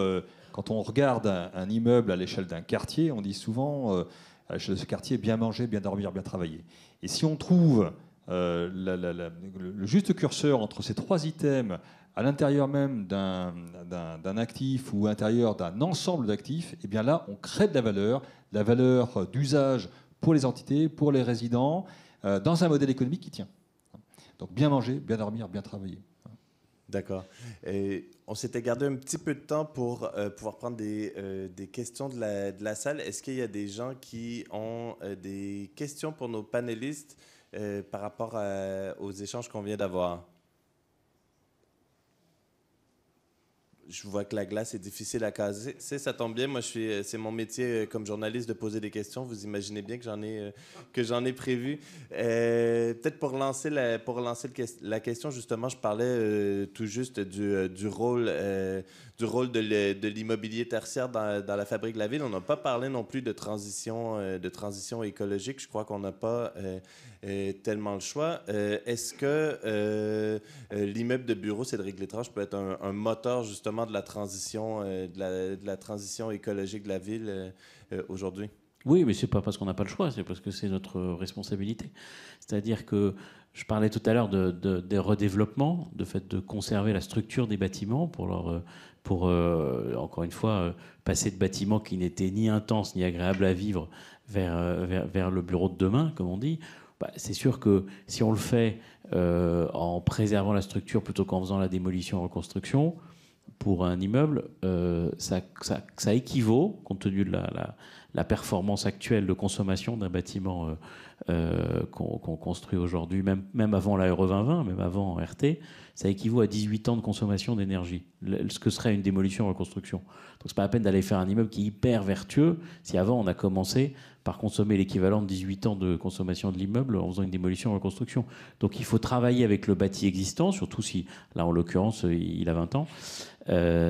S3: quand on regarde un immeuble à l'échelle d'un quartier, on dit souvent, à l'échelle de ce quartier, bien manger, bien dormir, bien travailler. Et si on trouve le juste curseur entre ces 3 items à l'intérieur même d'un actif ou à l'intérieur d'un ensemble d'actifs, et bien là, on crée de la valeur d'usage pour les entités, pour les résidents, dans un modèle économique qui tient. Donc bien manger, bien dormir, bien travailler.
S1: D'accord. On s'était gardé un petit peu de temps pour pouvoir prendre des questions de la salle. Est-ce qu'il y a des gens qui ont des questions pour nos panélistes par rapport aux échanges qu'on vient d'avoir? Je vois que la glace est difficile à caser. Ça tombe bien. Moi, c'est mon métier comme journaliste de poser des questions. Vous imaginez bien que j'en ai prévu. Peut-être pour lancer la question, justement, je parlais tout juste du rôle de l'immobilier tertiaire dans la fabrique de la ville. On n'a pas parlé non plus de transition écologique. Je crois qu'on n'a pas tellement le choix. Est-ce que l'immeuble de bureau Cédric Létrange peut être un moteur justement de la transition écologique de la ville aujourd'hui?
S5: Oui, mais c'est pas parce qu'on n'a pas le choix, c'est parce que c'est notre responsabilité. C'est-à-dire que je parlais tout à l'heure des redéveloppements, de fait de conserver la structure des bâtiments pour encore une fois, passer de bâtiments qui n'étaient ni intenses ni agréables à vivre vers le bureau de demain, comme on dit. C'est sûr que si on le fait en préservant la structure plutôt qu'en faisant la démolition et reconstruction, pour un immeuble, ça équivaut, compte tenu de la performance actuelle de consommation d'un bâtiment qu'on construit aujourd'hui, même avant la RE 2020, même avant RT, ça équivaut à 18 ans de consommation d'énergie, ce que serait une démolition et reconstruction. Donc c'est pas la peine d'aller faire un immeuble qui est hyper vertueux si avant on a commencé par consommer l'équivalent de 18 ans de consommation de l'immeuble en faisant une démolition et reconstruction. Donc il faut travailler avec le bâti existant, surtout si, là en l'occurrence, il a 20 ans,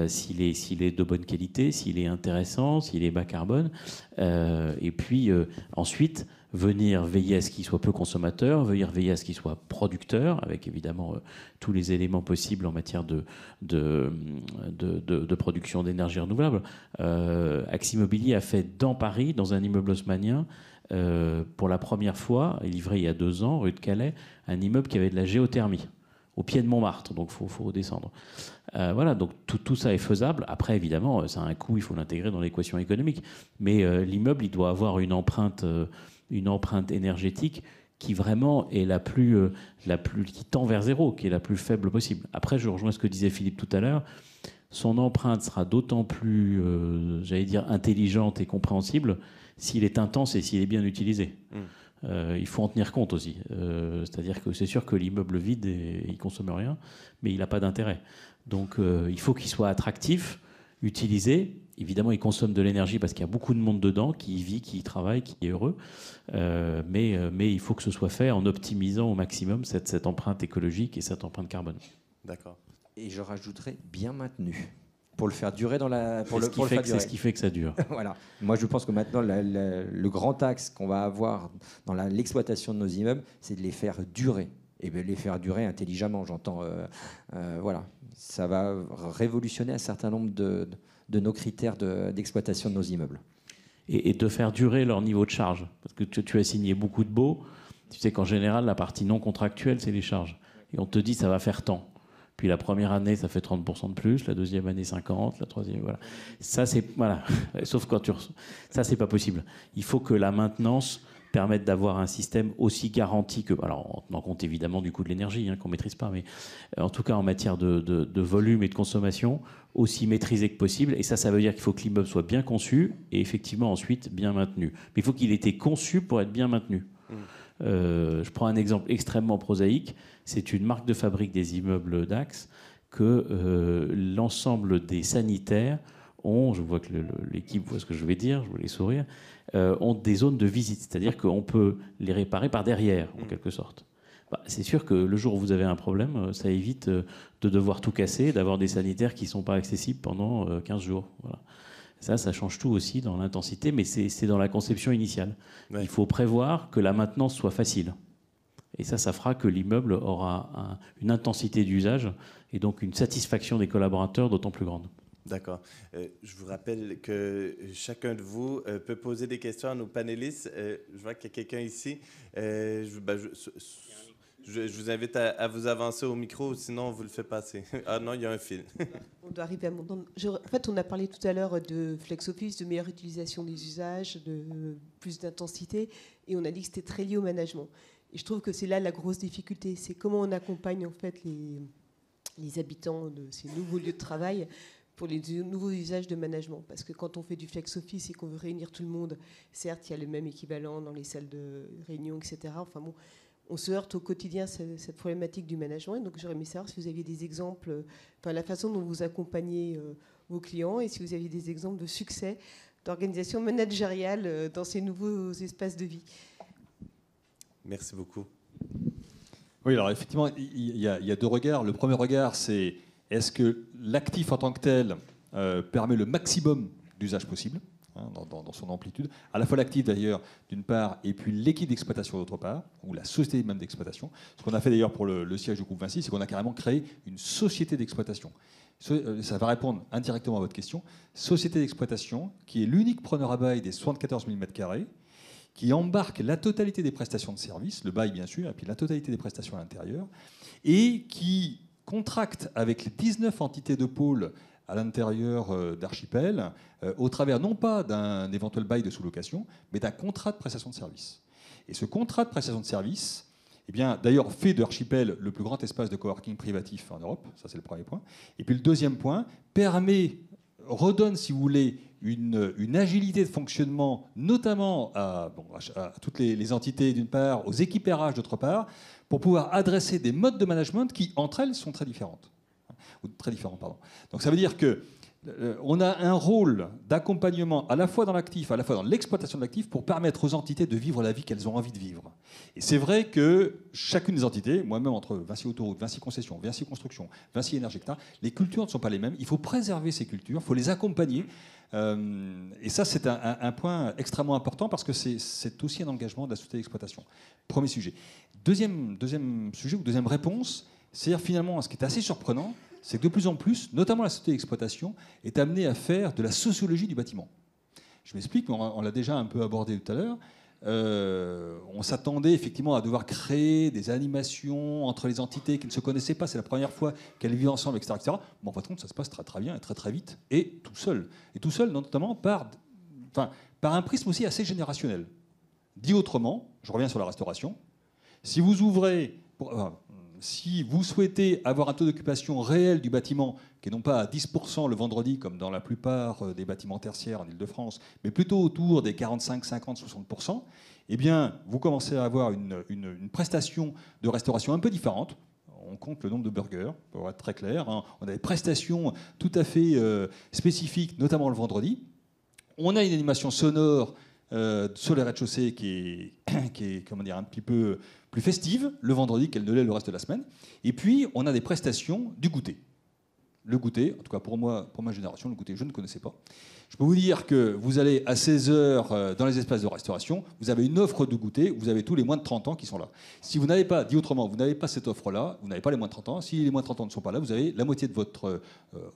S5: s'il est de bonne qualité, s'il est intéressant, s'il est bas carbone, et puis ensuite venir veiller à ce qu'il soit peu consommateur, venir veiller à ce qu'il soit producteur, avec évidemment tous les éléments possibles en matière de production d'énergie renouvelable. Axe Immobilier a fait dans Paris, dans un immeuble haussmannien, pour la première fois, livré il y a 2 ans, rue de Calais, un immeuble qui avait de la géothermie, au pied de Montmartre, donc il faut redescendre. Voilà, donc tout ça est faisable. Après, évidemment, ça a un coût, il faut l'intégrer dans l'équation économique. Mais l'immeuble, il doit avoir une empreinte énergétique qui vraiment est qui tend vers zéro, qui est la plus faible possible. Après, je rejoins ce que disait Philippe tout à l'heure. Son empreinte sera d'autant plus, j'allais dire, intelligente et compréhensible s'il est intense et s'il est bien utilisé. Il faut en tenir compte aussi. C'est-à-dire que c'est sûr que l'immeuble vide, il ne consomme rien, mais il n'a pas d'intérêt. Donc il faut qu'il soit attractif, utilisé. Évidemment, il consomme de l'énergie parce qu'il y a beaucoup de monde dedans, qui y vit, qui y travaille, qui est heureux. Mais il faut que ce soit fait en optimisant au maximum cette empreinte écologique et cette empreinte carbone.
S1: D'accord.
S2: Et je rajouterais bien maintenu. Pour le faire durer dans la.
S5: C'est ce qui fait que ça dure.
S2: Voilà. Moi, je pense que maintenant, le grand axe qu'on va avoir dans l'exploitation de nos immeubles, c'est de les faire durer. Et de les faire durer intelligemment, j'entends. Voilà. Ça va révolutionner un certain nombre de nos critères d'exploitation de nos immeubles.
S5: Et de faire durer leur niveau de charge. Parce que tu as signé beaucoup de baux. Tu sais qu'en général, la partie non contractuelle, c'est les charges. Et on te dit, ça va faire tant. Puis la première année, ça fait 30% de plus, la deuxième année, 50%, la troisième, voilà. Ça, c'est, voilà. Sauf quand ça, c'est pas possible. Il faut que la maintenance permette d'avoir un système aussi garanti que, alors en tenant compte évidemment du coût de l'énergie, qu'on ne maîtrise pas, mais en tout cas en matière de volume et de consommation, aussi maîtrisé que possible. Et ça veut dire qu'il faut que l'immeuble soit bien conçu et effectivement ensuite bien maintenu. Mais il faut qu'il ait été conçu pour être bien maintenu. Je prends un exemple extrêmement prosaïque. C'est une marque de fabrique des immeubles d'Axe que l'ensemble des sanitaires ont, je vois que l'équipe voit ce que je vais dire, je vois les sourires, ont des zones de visite. C'est-à-dire qu'on peut les réparer par derrière, en quelque sorte. C'est sûr que le jour où vous avez un problème, ça évite de devoir tout casser, d'avoir des sanitaires qui ne sont pas accessibles pendant 15 jours. Voilà. Ça change tout aussi dans l'intensité, mais c'est dans la conception initiale. Ouais. Il faut prévoir que la maintenance soit facile. Et ça fera que l'immeuble aura une intensité d'usage et donc une satisfaction des collaborateurs d'autant plus grande.
S1: D'accord. Je vous rappelle que chacun de vous peut poser des questions à nos panélistes. Je vois qu'il y a quelqu'un ici. Je vous invite à vous avancer au micro, sinon on vous le fait passer. Ah non, il y a un fil.
S6: On doit arriver à mon temps. En fait, on a parlé tout à l'heure de flex office, de meilleure utilisation des usages, de plus d'intensité, et on a dit que c'était très lié au management. Et je trouve que c'est là la grosse difficulté, c'est comment on accompagne en fait les habitants de ces nouveaux lieux de travail pour les nouveaux usages de management. Parce que quand on fait du flex office et qu'on veut réunir tout le monde, certes, il y a le même équivalent dans les salles de réunion, etc. Enfin bon, on se heurte au quotidien cette problématique du management. Et donc j'aurais aimé savoir si vous aviez des exemples, enfin la façon dont vous accompagnez vos clients et si vous aviez des exemples de succès d'organisation managériale dans ces nouveaux espaces de vie.
S1: Merci beaucoup.
S3: Oui, alors effectivement, il y a deux regards. Le premier regard, c'est est-ce que l'actif en tant que tel permet le maximum d'usage possible dans son amplitude, à la fois l'actif d'ailleurs d'une part et puis l'équipe d'exploitation d'autre part, ou la société même d'exploitation. Ce qu'on a fait d'ailleurs pour le siège du groupe Vinci, c'est qu'on a carrément créé une société d'exploitation. Ça va répondre indirectement à votre question. Société d'exploitation qui est l'unique preneur à bail des 74 000 m², qui embarque la totalité des prestations de services, le bail bien sûr, et puis la totalité des prestations à l'intérieur, et qui contracte avec les 19 entités de pôle à l'intérieur d'Archipel, au travers non pas d'un éventuel bail de sous-location, mais d'un contrat de prestation de service. Et ce contrat de prestation de service, eh bien, d'ailleurs, fait de Archipel le plus grand espace de coworking privatif en Europe, ça c'est le premier point. Et puis le deuxième point, redonne, si vous voulez, une agilité de fonctionnement, notamment à toutes les entités d'une part, aux équipes RH d'autre part, pour pouvoir adresser des modes de management qui, entre elles, sont très différentes. Donc ça veut dire qu'on a un rôle d'accompagnement à la fois dans l'actif, à la fois dans l'exploitation de l'actif, pour permettre aux entités de vivre la vie qu'elles ont envie de vivre. Et c'est vrai que chacune des entités, moi-même entre Vinci Autoroute, Vinci Concession, Vinci Construction, Vinci Énergie, etc., les cultures ne sont pas les mêmes. Il faut préserver ces cultures, il faut les accompagner. Et ça, c'est un point extrêmement important parce que c'est aussi un engagement de la société d'exploitation. Premier sujet. Deuxième sujet ou deuxième réponse, c'est-à-dire finalement, ce qui est assez surprenant, c'est que de plus en plus, notamment la société d'exploitation, est amenée à faire de la sociologie du bâtiment. Je m'explique, mais on l'a déjà un peu abordé tout à l'heure. On s'attendait effectivement à devoir créer des animations entre les entités qui ne se connaissaient pas. C'est la première fois qu'elles vivent ensemble, etc., etc. Bon, en fait, ça se passe très, très bien et très, très vite, et tout seul. Et tout seul, notamment par un prisme aussi assez générationnel. Dit autrement, je reviens sur la restauration, si vous ouvrez... si vous souhaitez avoir un taux d'occupation réel du bâtiment, qui est non pas à 10% le vendredi, comme dans la plupart des bâtiments tertiaires en Ile-de-France, mais plutôt autour des 45, 50, 60%, eh bien, vous commencez à avoir une prestation de restauration un peu différente. On compte le nombre de burgers, pour être très clair. Hein. On a des prestations tout à fait spécifiques, notamment le vendredi. On a une animation sonore sur les rez-de-chaussée qui est comment dire, un petit peu plus festive le vendredi qu'elle ne l'est le reste de la semaine. Et puis, on a des prestations du goûter. Le goûter, en tout cas pour moi, pour ma génération, le goûter, je ne connaissais pas. Je peux vous dire que vous allez à 16h dans les espaces de restauration, vous avez une offre de goûter, vous avez tous les moins de 30 ans qui sont là. Si vous n'avez pas, dit autrement, vous n'avez pas cette offre-là, vous n'avez pas les moins de 30 ans. Si les moins de 30 ans ne sont pas là, vous avez la moitié de votre,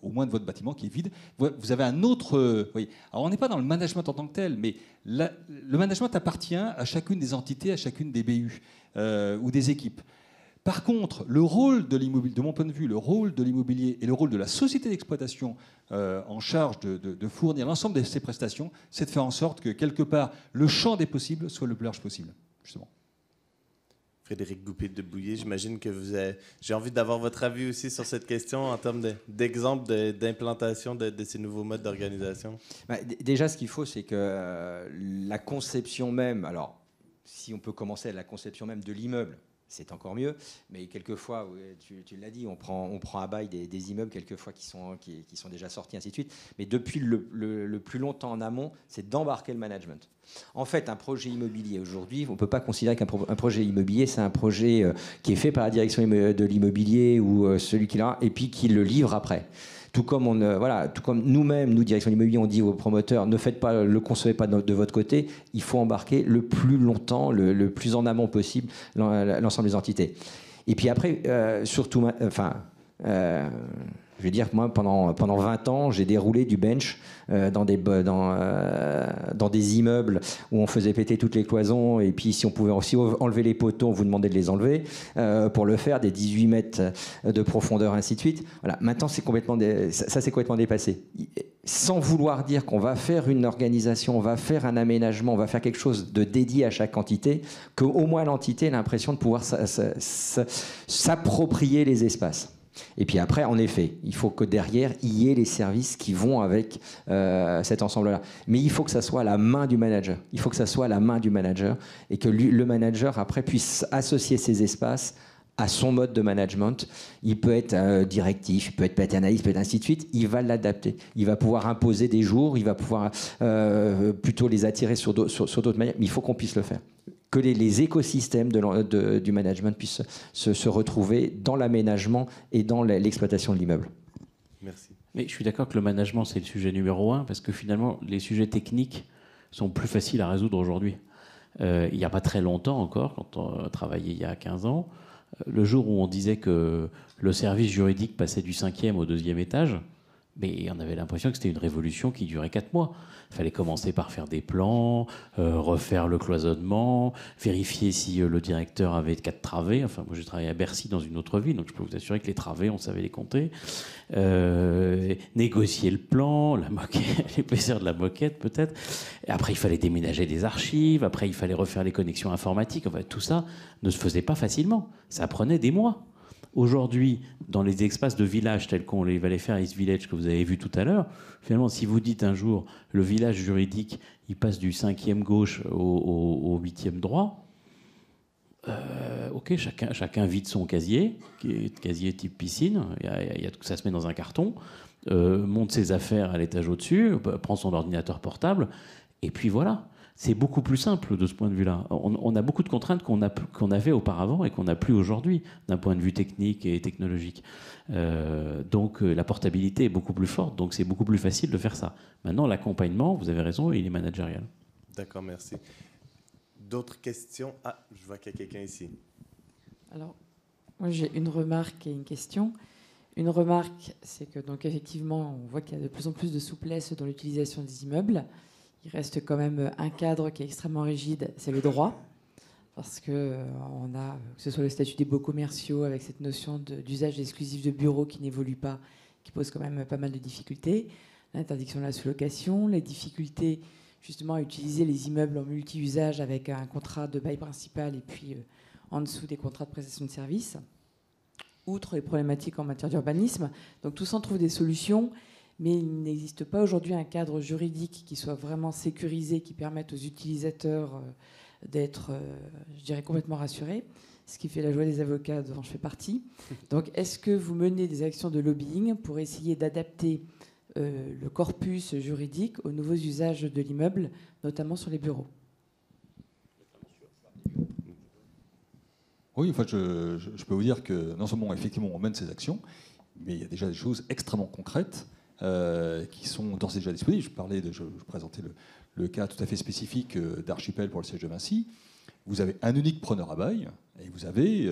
S3: au moins de votre bâtiment qui est vide. Vous avez un autre... vous voyez. Alors on n'est pas dans le management en tant que tel, mais le management appartient à chacune des entités, à chacune des BU ou des équipes. Par contre, le rôle de l'immobilier, de mon point de vue, le rôle de l'immobilier et le rôle de la société d'exploitation en charge de fournir l'ensemble de ces prestations, c'est de faire en sorte que, quelque part, le champ des possibles soit le plus large possible, justement.
S1: Frédéric Goupil de Bouillé, j'imagine que j'ai envie d'avoir votre avis aussi sur cette question en termes d'exemple d'implantation de ces nouveaux modes d'organisation.
S2: Déjà, ce qu'il faut, c'est que la conception même, alors, si on peut commencer à la conception même de l'immeuble, c'est encore mieux, mais quelquefois, tu l'as dit, on prend à bail des immeubles quelquefois qui sont déjà sortis, ainsi de suite. Mais depuis le plus longtemps en amont, c'est d'embarquer le management. En fait, un projet immobilier aujourd'hui, on ne peut pas considérer qu'un projet immobilier, c'est un projet qui est fait par la direction de l'immobilier ou celui qui l'a, et puis qui le livre après. Tout comme nous-mêmes, nous, direction de l'immobilier, on dit aux promoteurs, ne concevez pas de votre côté, il faut embarquer le plus longtemps, le plus en amont possible l'ensemble des entités. Et puis après, surtout, je veux dire que moi, pendant 20 ans, j'ai déroulé du bench dans des immeubles où on faisait péter toutes les cloisons, et puis si on pouvait aussi enlever les poteaux, on vous demandait de les enlever pour le faire, des 18 mètres de profondeur, ainsi de suite. Voilà. Maintenant, c'est complètement dépassé. Sans vouloir dire qu'on va faire une organisation, on va faire un aménagement, on va faire quelque chose de dédié à chaque entité, qu'au moins l'entité ait l'impression de pouvoir s'approprier les espaces. Et puis après, en effet, il faut que derrière, il y ait les services qui vont avec cet ensemble-là. Mais il faut que ça soit la main du manager. Il faut que ça soit la main du manager et que le manager, après, puisse associer ces espaces à son mode de management. Il peut être directif, il peut être paternaliste, il peut être ainsi de suite. Il va l'adapter. Il va pouvoir imposer des jours, il va pouvoir plutôt les attirer sur d'autres manières. Mais il faut qu'on puisse le faire. Que les écosystèmes du management puissent se retrouver dans l'aménagement et dans l'exploitation de l'immeuble.
S1: Merci.
S5: Mais je suis d'accord que le management, c'est le sujet numéro 1, parce que finalement, les sujets techniques sont plus faciles à résoudre aujourd'hui. Il n'y a pas très longtemps encore, quand on travaillait il y a 15 ans, le jour où on disait que le service juridique passait du 5e au 2e étage, mais on avait l'impression que c'était une révolution qui durait 4 mois. Il fallait commencer par faire des plans, refaire le cloisonnement, vérifier si le directeur avait 4 travées. Enfin, moi, j'ai travaillé à Bercy dans une autre ville, donc je peux vous assurer que les travées, on savait les compter. Négocier le plan, la moquette, l'épaisseur de la moquette, peut-être. Et après, il fallait déménager des archives. Après, il fallait refaire les connexions informatiques. Enfin, tout ça ne se faisait pas facilement. Ça prenait des mois. Aujourd'hui, dans les espaces de village tels qu'on va les faire à East Village que vous avez vu tout à l'heure, finalement, si vous dites un jour le village juridique, il passe du 5e gauche au 8e droit, ok, chacun vide son casier, qui est casier type piscine, ça se met dans un carton, monte ses affaires à l'étage au-dessus, prend son ordinateur portable, et puis voilà. C'est beaucoup plus simple de ce point de vue-là. On a beaucoup de contraintes qu'on avait auparavant et qu'on n'a plus aujourd'hui, d'un point de vue technique et technologique. Donc la portabilité est beaucoup plus forte, donc c'est beaucoup plus facile de faire ça. Maintenant, l'accompagnement, vous avez raison, il est managérial.
S1: D'accord, merci. D'autres questions? Ah, je vois qu'il y a quelqu'un ici.
S7: Alors, moi j'ai une remarque et une question. Une remarque, c'est que donc effectivement, on voit qu'il y a de plus en plus de souplesse dans l'utilisation des immeubles. Il reste quand même un cadre qui est extrêmement rigide, c'est le droit, parce qu'on a, que ce soit le statut des baux commerciaux, avec cette notion d'usage exclusif de bureaux qui n'évolue pas, qui pose quand même pas mal de difficultés, l'interdiction de la sous-location, les difficultés justement à utiliser les immeubles en multi-usage avec un contrat de bail principal et puis en dessous des contrats de prestation de services. outre les problématiques en matière d'urbanisme. Donc tout ça, on trouve des solutions, mais il n'existe pas aujourd'hui un cadre juridique qui soit vraiment sécurisé, qui permette aux utilisateurs d'être, je dirais, complètement rassurés, ce qui fait la joie des avocats dont je fais partie. Donc est-ce que vous menez des actions de lobbying pour essayer d'adapter le corpus juridique aux nouveaux usages de l'immeuble, notamment sur les bureaux?
S3: Oui, enfin, je peux vous dire que non seulement effectivement on mène ces actions, mais il y a déjà des choses extrêmement concrètes qui sont d'ores et déjà disponibles. Je présentais le cas tout à fait spécifique d'Archipel pour le siège de Vinci. Vous avez un unique preneur à bail et vous avez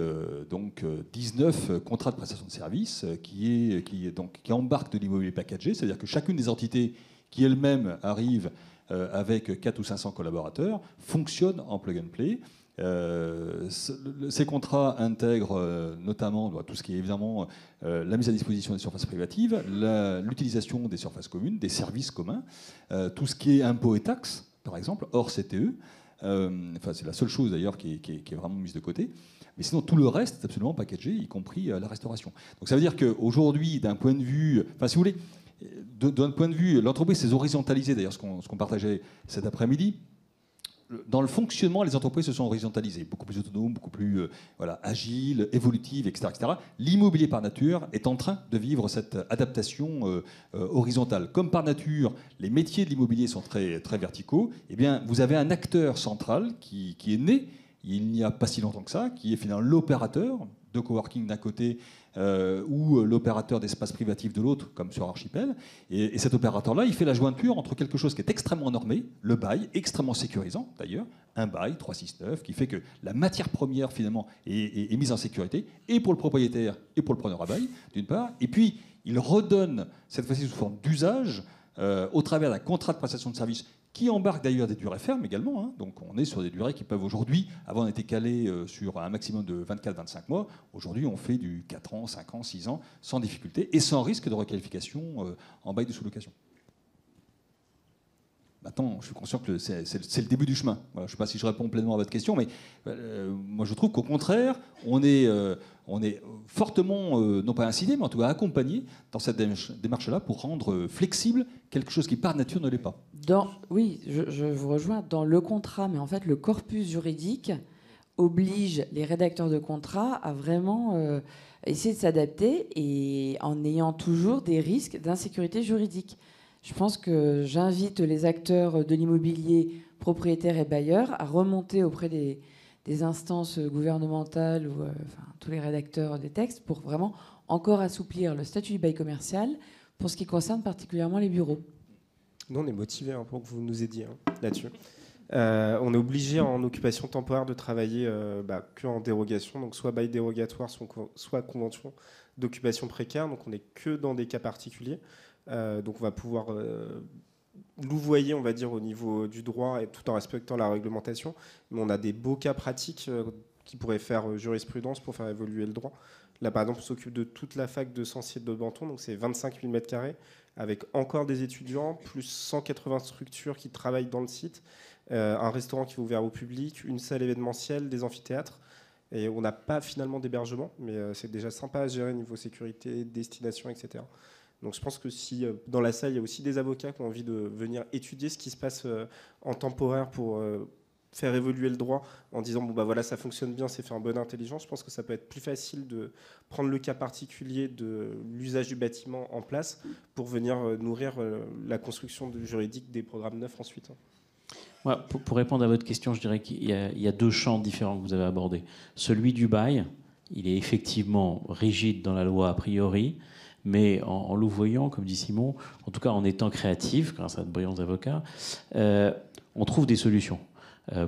S3: donc 19 contrats de prestation de services qui embarquent de l'immobilier packagé, c'est-à-dire que chacune des entités qui elles-mêmes arrivent avec 400 ou 500 collaborateurs fonctionne en plug and play. Ces contrats intègrent notamment tout ce qui est évidemment la mise à disposition des surfaces privatives, l'utilisation des surfaces communes, des services communs, tout ce qui est impôts et taxes, par exemple, hors CTE. C'est la seule chose d'ailleurs qui est vraiment mise de côté. Mais sinon, tout le reste est absolument packagé, y compris la restauration. Donc ça veut dire qu'aujourd'hui, d'un point de vue... Enfin, si vous voulez, d'un point de vue... L'entreprise s'est horizontalisée, d'ailleurs, ce qu'on partageait cet après-midi. Dans le fonctionnement, les entreprises se sont horizontalisées, beaucoup plus autonomes, beaucoup plus agiles, évolutives, etc., etc. L'immobilier par nature est en train de vivre cette adaptation horizontale. Comme par nature, les métiers de l'immobilier sont très, très verticaux, eh bien, vous avez un acteur central qui est né il n'y a pas si longtemps que ça, qui est finalement l'opérateur de coworking d'un côté ou l'opérateur d'espace privatif de l'autre, comme sur Archipel. Et cet opérateur-là, il fait la jointure entre quelque chose qui est extrêmement normé, le bail, extrêmement sécurisant d'ailleurs, un bail 369, qui fait que la matière première finalement est mise en sécurité, et pour le propriétaire et pour le preneur à bail, d'une part, et puis il redonne, cette fois-ci sous forme d'usage, au travers d'un contrat de prestation de service qui embarque d'ailleurs des durées fermes également. Hein. Donc on est sur des durées qui peuvent aujourd'hui, avant on était calé sur un maximum de 24-25 mois, aujourd'hui on fait du 4 ans, 5 ans, 6 ans, sans difficulté et sans risque de requalification en bail de sous-location. Maintenant, je suis conscient que c'est le début du chemin. Voilà, je ne sais pas si je réponds pleinement à votre question, mais moi je trouve qu'au contraire, on est fortement, non pas incité, mais en tout cas accompagné dans cette démarche-là pour rendre flexible quelque chose qui par nature ne l'est pas.
S7: Oui, je vous rejoins dans le contrat, mais en fait le corpus juridique oblige les rédacteurs de contrats à vraiment essayer de s'adapter et en ayant toujours des risques d'insécurité juridique. Je pense que j'invite les acteurs de l'immobilier, propriétaires et bailleurs, à remonter auprès des instances gouvernementales ou tous les rédacteurs des textes pour vraiment encore assouplir le statut du bail commercial pour ce qui concerne particulièrement les bureaux.
S4: Nous, on est motivés pour que vous nous aidiez là-dessus. On est obligé en occupation temporaire de travailler qu'en dérogation, donc soit bail dérogatoire, soit convention d'occupation précaire. Donc on n'est que dans des cas particuliers. Donc on va pouvoir louvoyer, on va dire, au niveau du droit et tout en respectant la réglementation. Mais on a des beaux cas pratiques qui pourraient faire jurisprudence pour faire évoluer le droit. Là, par exemple, on s'occupe de toute la fac de Censier de Menton, donc c'est 25 000 m², avec encore des étudiants, plus 180 structures qui travaillent dans le site, un restaurant qui est ouvert au public, une salle événementielle, des amphithéâtres. Et on n'a pas finalement d'hébergement, mais c'est déjà sympa à gérer niveau sécurité, destination, etc. Donc je pense que si dans la salle, il y a aussi des avocats qui ont envie de venir étudier ce qui se passe en temporaire pour faire évoluer le droit en disant voilà, ça fonctionne bien, c'est fait en bonne intelligence, je pense que ça peut être plus facile de prendre le cas particulier de l'usage du bâtiment en place pour venir nourrir la construction juridique des programmes neufs ensuite.
S5: Ouais, pour répondre à votre question, je dirais qu'il y a deux champs différents que vous avez abordés. Celui du bail, il est effectivement rigide dans la loi a priori, mais en louvoyant, comme dit Simon, en tout cas en étant créatif, grâce à de brillants avocats, on trouve des solutions.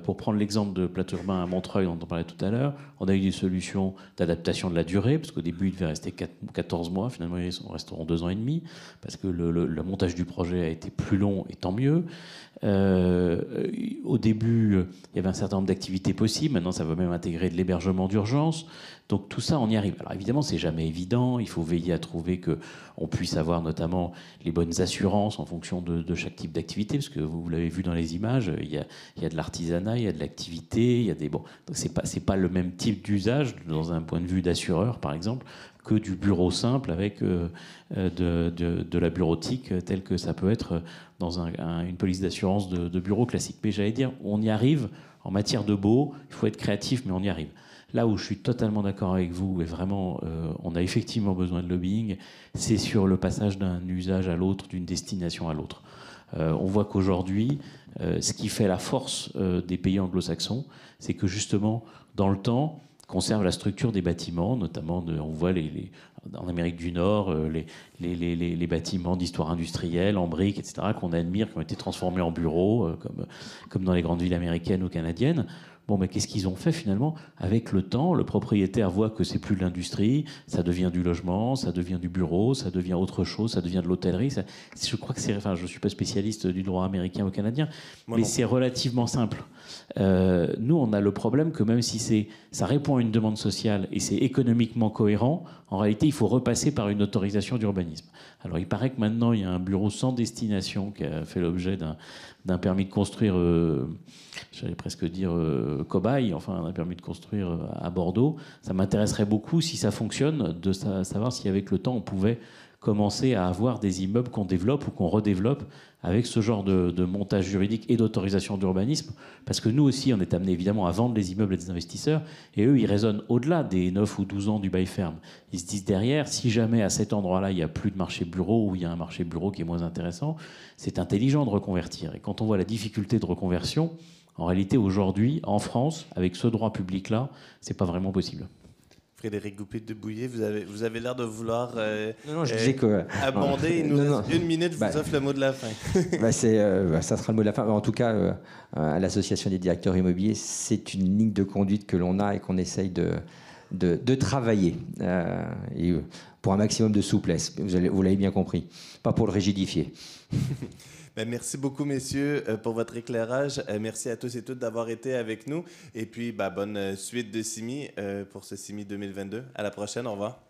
S5: Pour prendre l'exemple de Plateau Urbain à Montreuil, dont on parlait tout à l'heure, on a eu des solutions d'adaptation de la durée, parce qu'au début, il devait rester 14 mois. Finalement, ils resteront 2 ans et demi, parce que le montage du projet a été plus long, et tant mieux. Au début, il y avait un certain nombre d'activités possibles. Maintenant, ça va même intégrer de l'hébergement d'urgence. Donc tout ça, on y arrive. Alors évidemment, c'est jamais évident. Il faut veiller à trouver qu'on puisse avoir notamment les bonnes assurances en fonction de chaque type d'activité, parce que vous l'avez vu dans les images, il y a de l'artisanat, il y a de l'activité, il y a des donc c'est pas le même type d'usage dans un point de vue d'assureur, par exemple, que du bureau simple avec de la bureautique telle que ça peut être dans une police d'assurance de bureau classique. Mais j'allais dire, on y arrive en matière de beau, il faut être créatif, mais on y arrive. Là où je suis totalement d'accord avec vous, et vraiment, on a effectivement besoin de lobbying, c'est sur le passage d'un usage à l'autre, d'une destination à l'autre. On voit qu'aujourd'hui, ce qui fait la force des pays anglo-saxons, c'est que justement, dans le temps, conserve la structure des bâtiments, notamment, on voit en Amérique du Nord, les bâtiments d'histoire industrielle, en briques, etc., qu'on admire, qui ont été transformés en bureaux, comme dans les grandes villes américaines ou canadiennes. Bon, mais qu'est-ce qu'ils ont fait finalement? Avec le temps, le propriétaire voit que c'est plus de l'industrie, ça devient du logement, ça devient du bureau, ça devient autre chose, ça devient de l'hôtellerie. Je crois que je suis pas spécialiste du droit américain ou canadien, mais c'est relativement simple. Nous, on a le problème que même si ça répond à une demande sociale et c'est économiquement cohérent, en réalité, il faut repasser par une autorisation d'urbanisme. Alors, il paraît que maintenant, il y a un bureau sans destination qui a fait l'objet d'un permis de construire, j'allais presque dire cobaye, enfin un permis de construire à Bordeaux. Ça m'intéresserait beaucoup, si ça fonctionne, de savoir si avec le temps on pouvait commencer à avoir des immeubles qu'on développe ou qu'on redéveloppe avec ce genre de montage juridique et d'autorisation d'urbanisme. Parce que nous aussi, on est amené évidemment à vendre les immeubles à des investisseurs, et eux, ils raisonnent au-delà des 9 ou 12 ans du bail ferme. Ils se disent derrière, si jamais à cet endroit-là, il n'y a plus de marché bureau, ou il y a un marché bureau qui est moins intéressant, c'est intelligent de reconvertir. Et quand on voit la difficulté de reconversion, en réalité, aujourd'hui, en France, avec ce droit public-là, c'est pas vraiment possible.
S1: Frédéric Goupil de Bouillet, vous avez l'air de vouloir
S2: je disais que,
S1: abonder. Il nous reste 1 minute, je vous offre le mot de la fin.
S2: Ça sera le mot de la fin. En tout cas, à l'Association des directeurs immobiliers, c'est une ligne de conduite que l'on a et qu'on essaye de travailler. Et pour un maximum de souplesse, vous l'avez bien compris. Pas pour le rigidifier.
S1: Merci beaucoup, messieurs, pour votre éclairage. Merci à tous et toutes d'avoir été avec nous. Et puis, bonne suite de CIMI pour ce CIMI 2022. À la prochaine. Au revoir.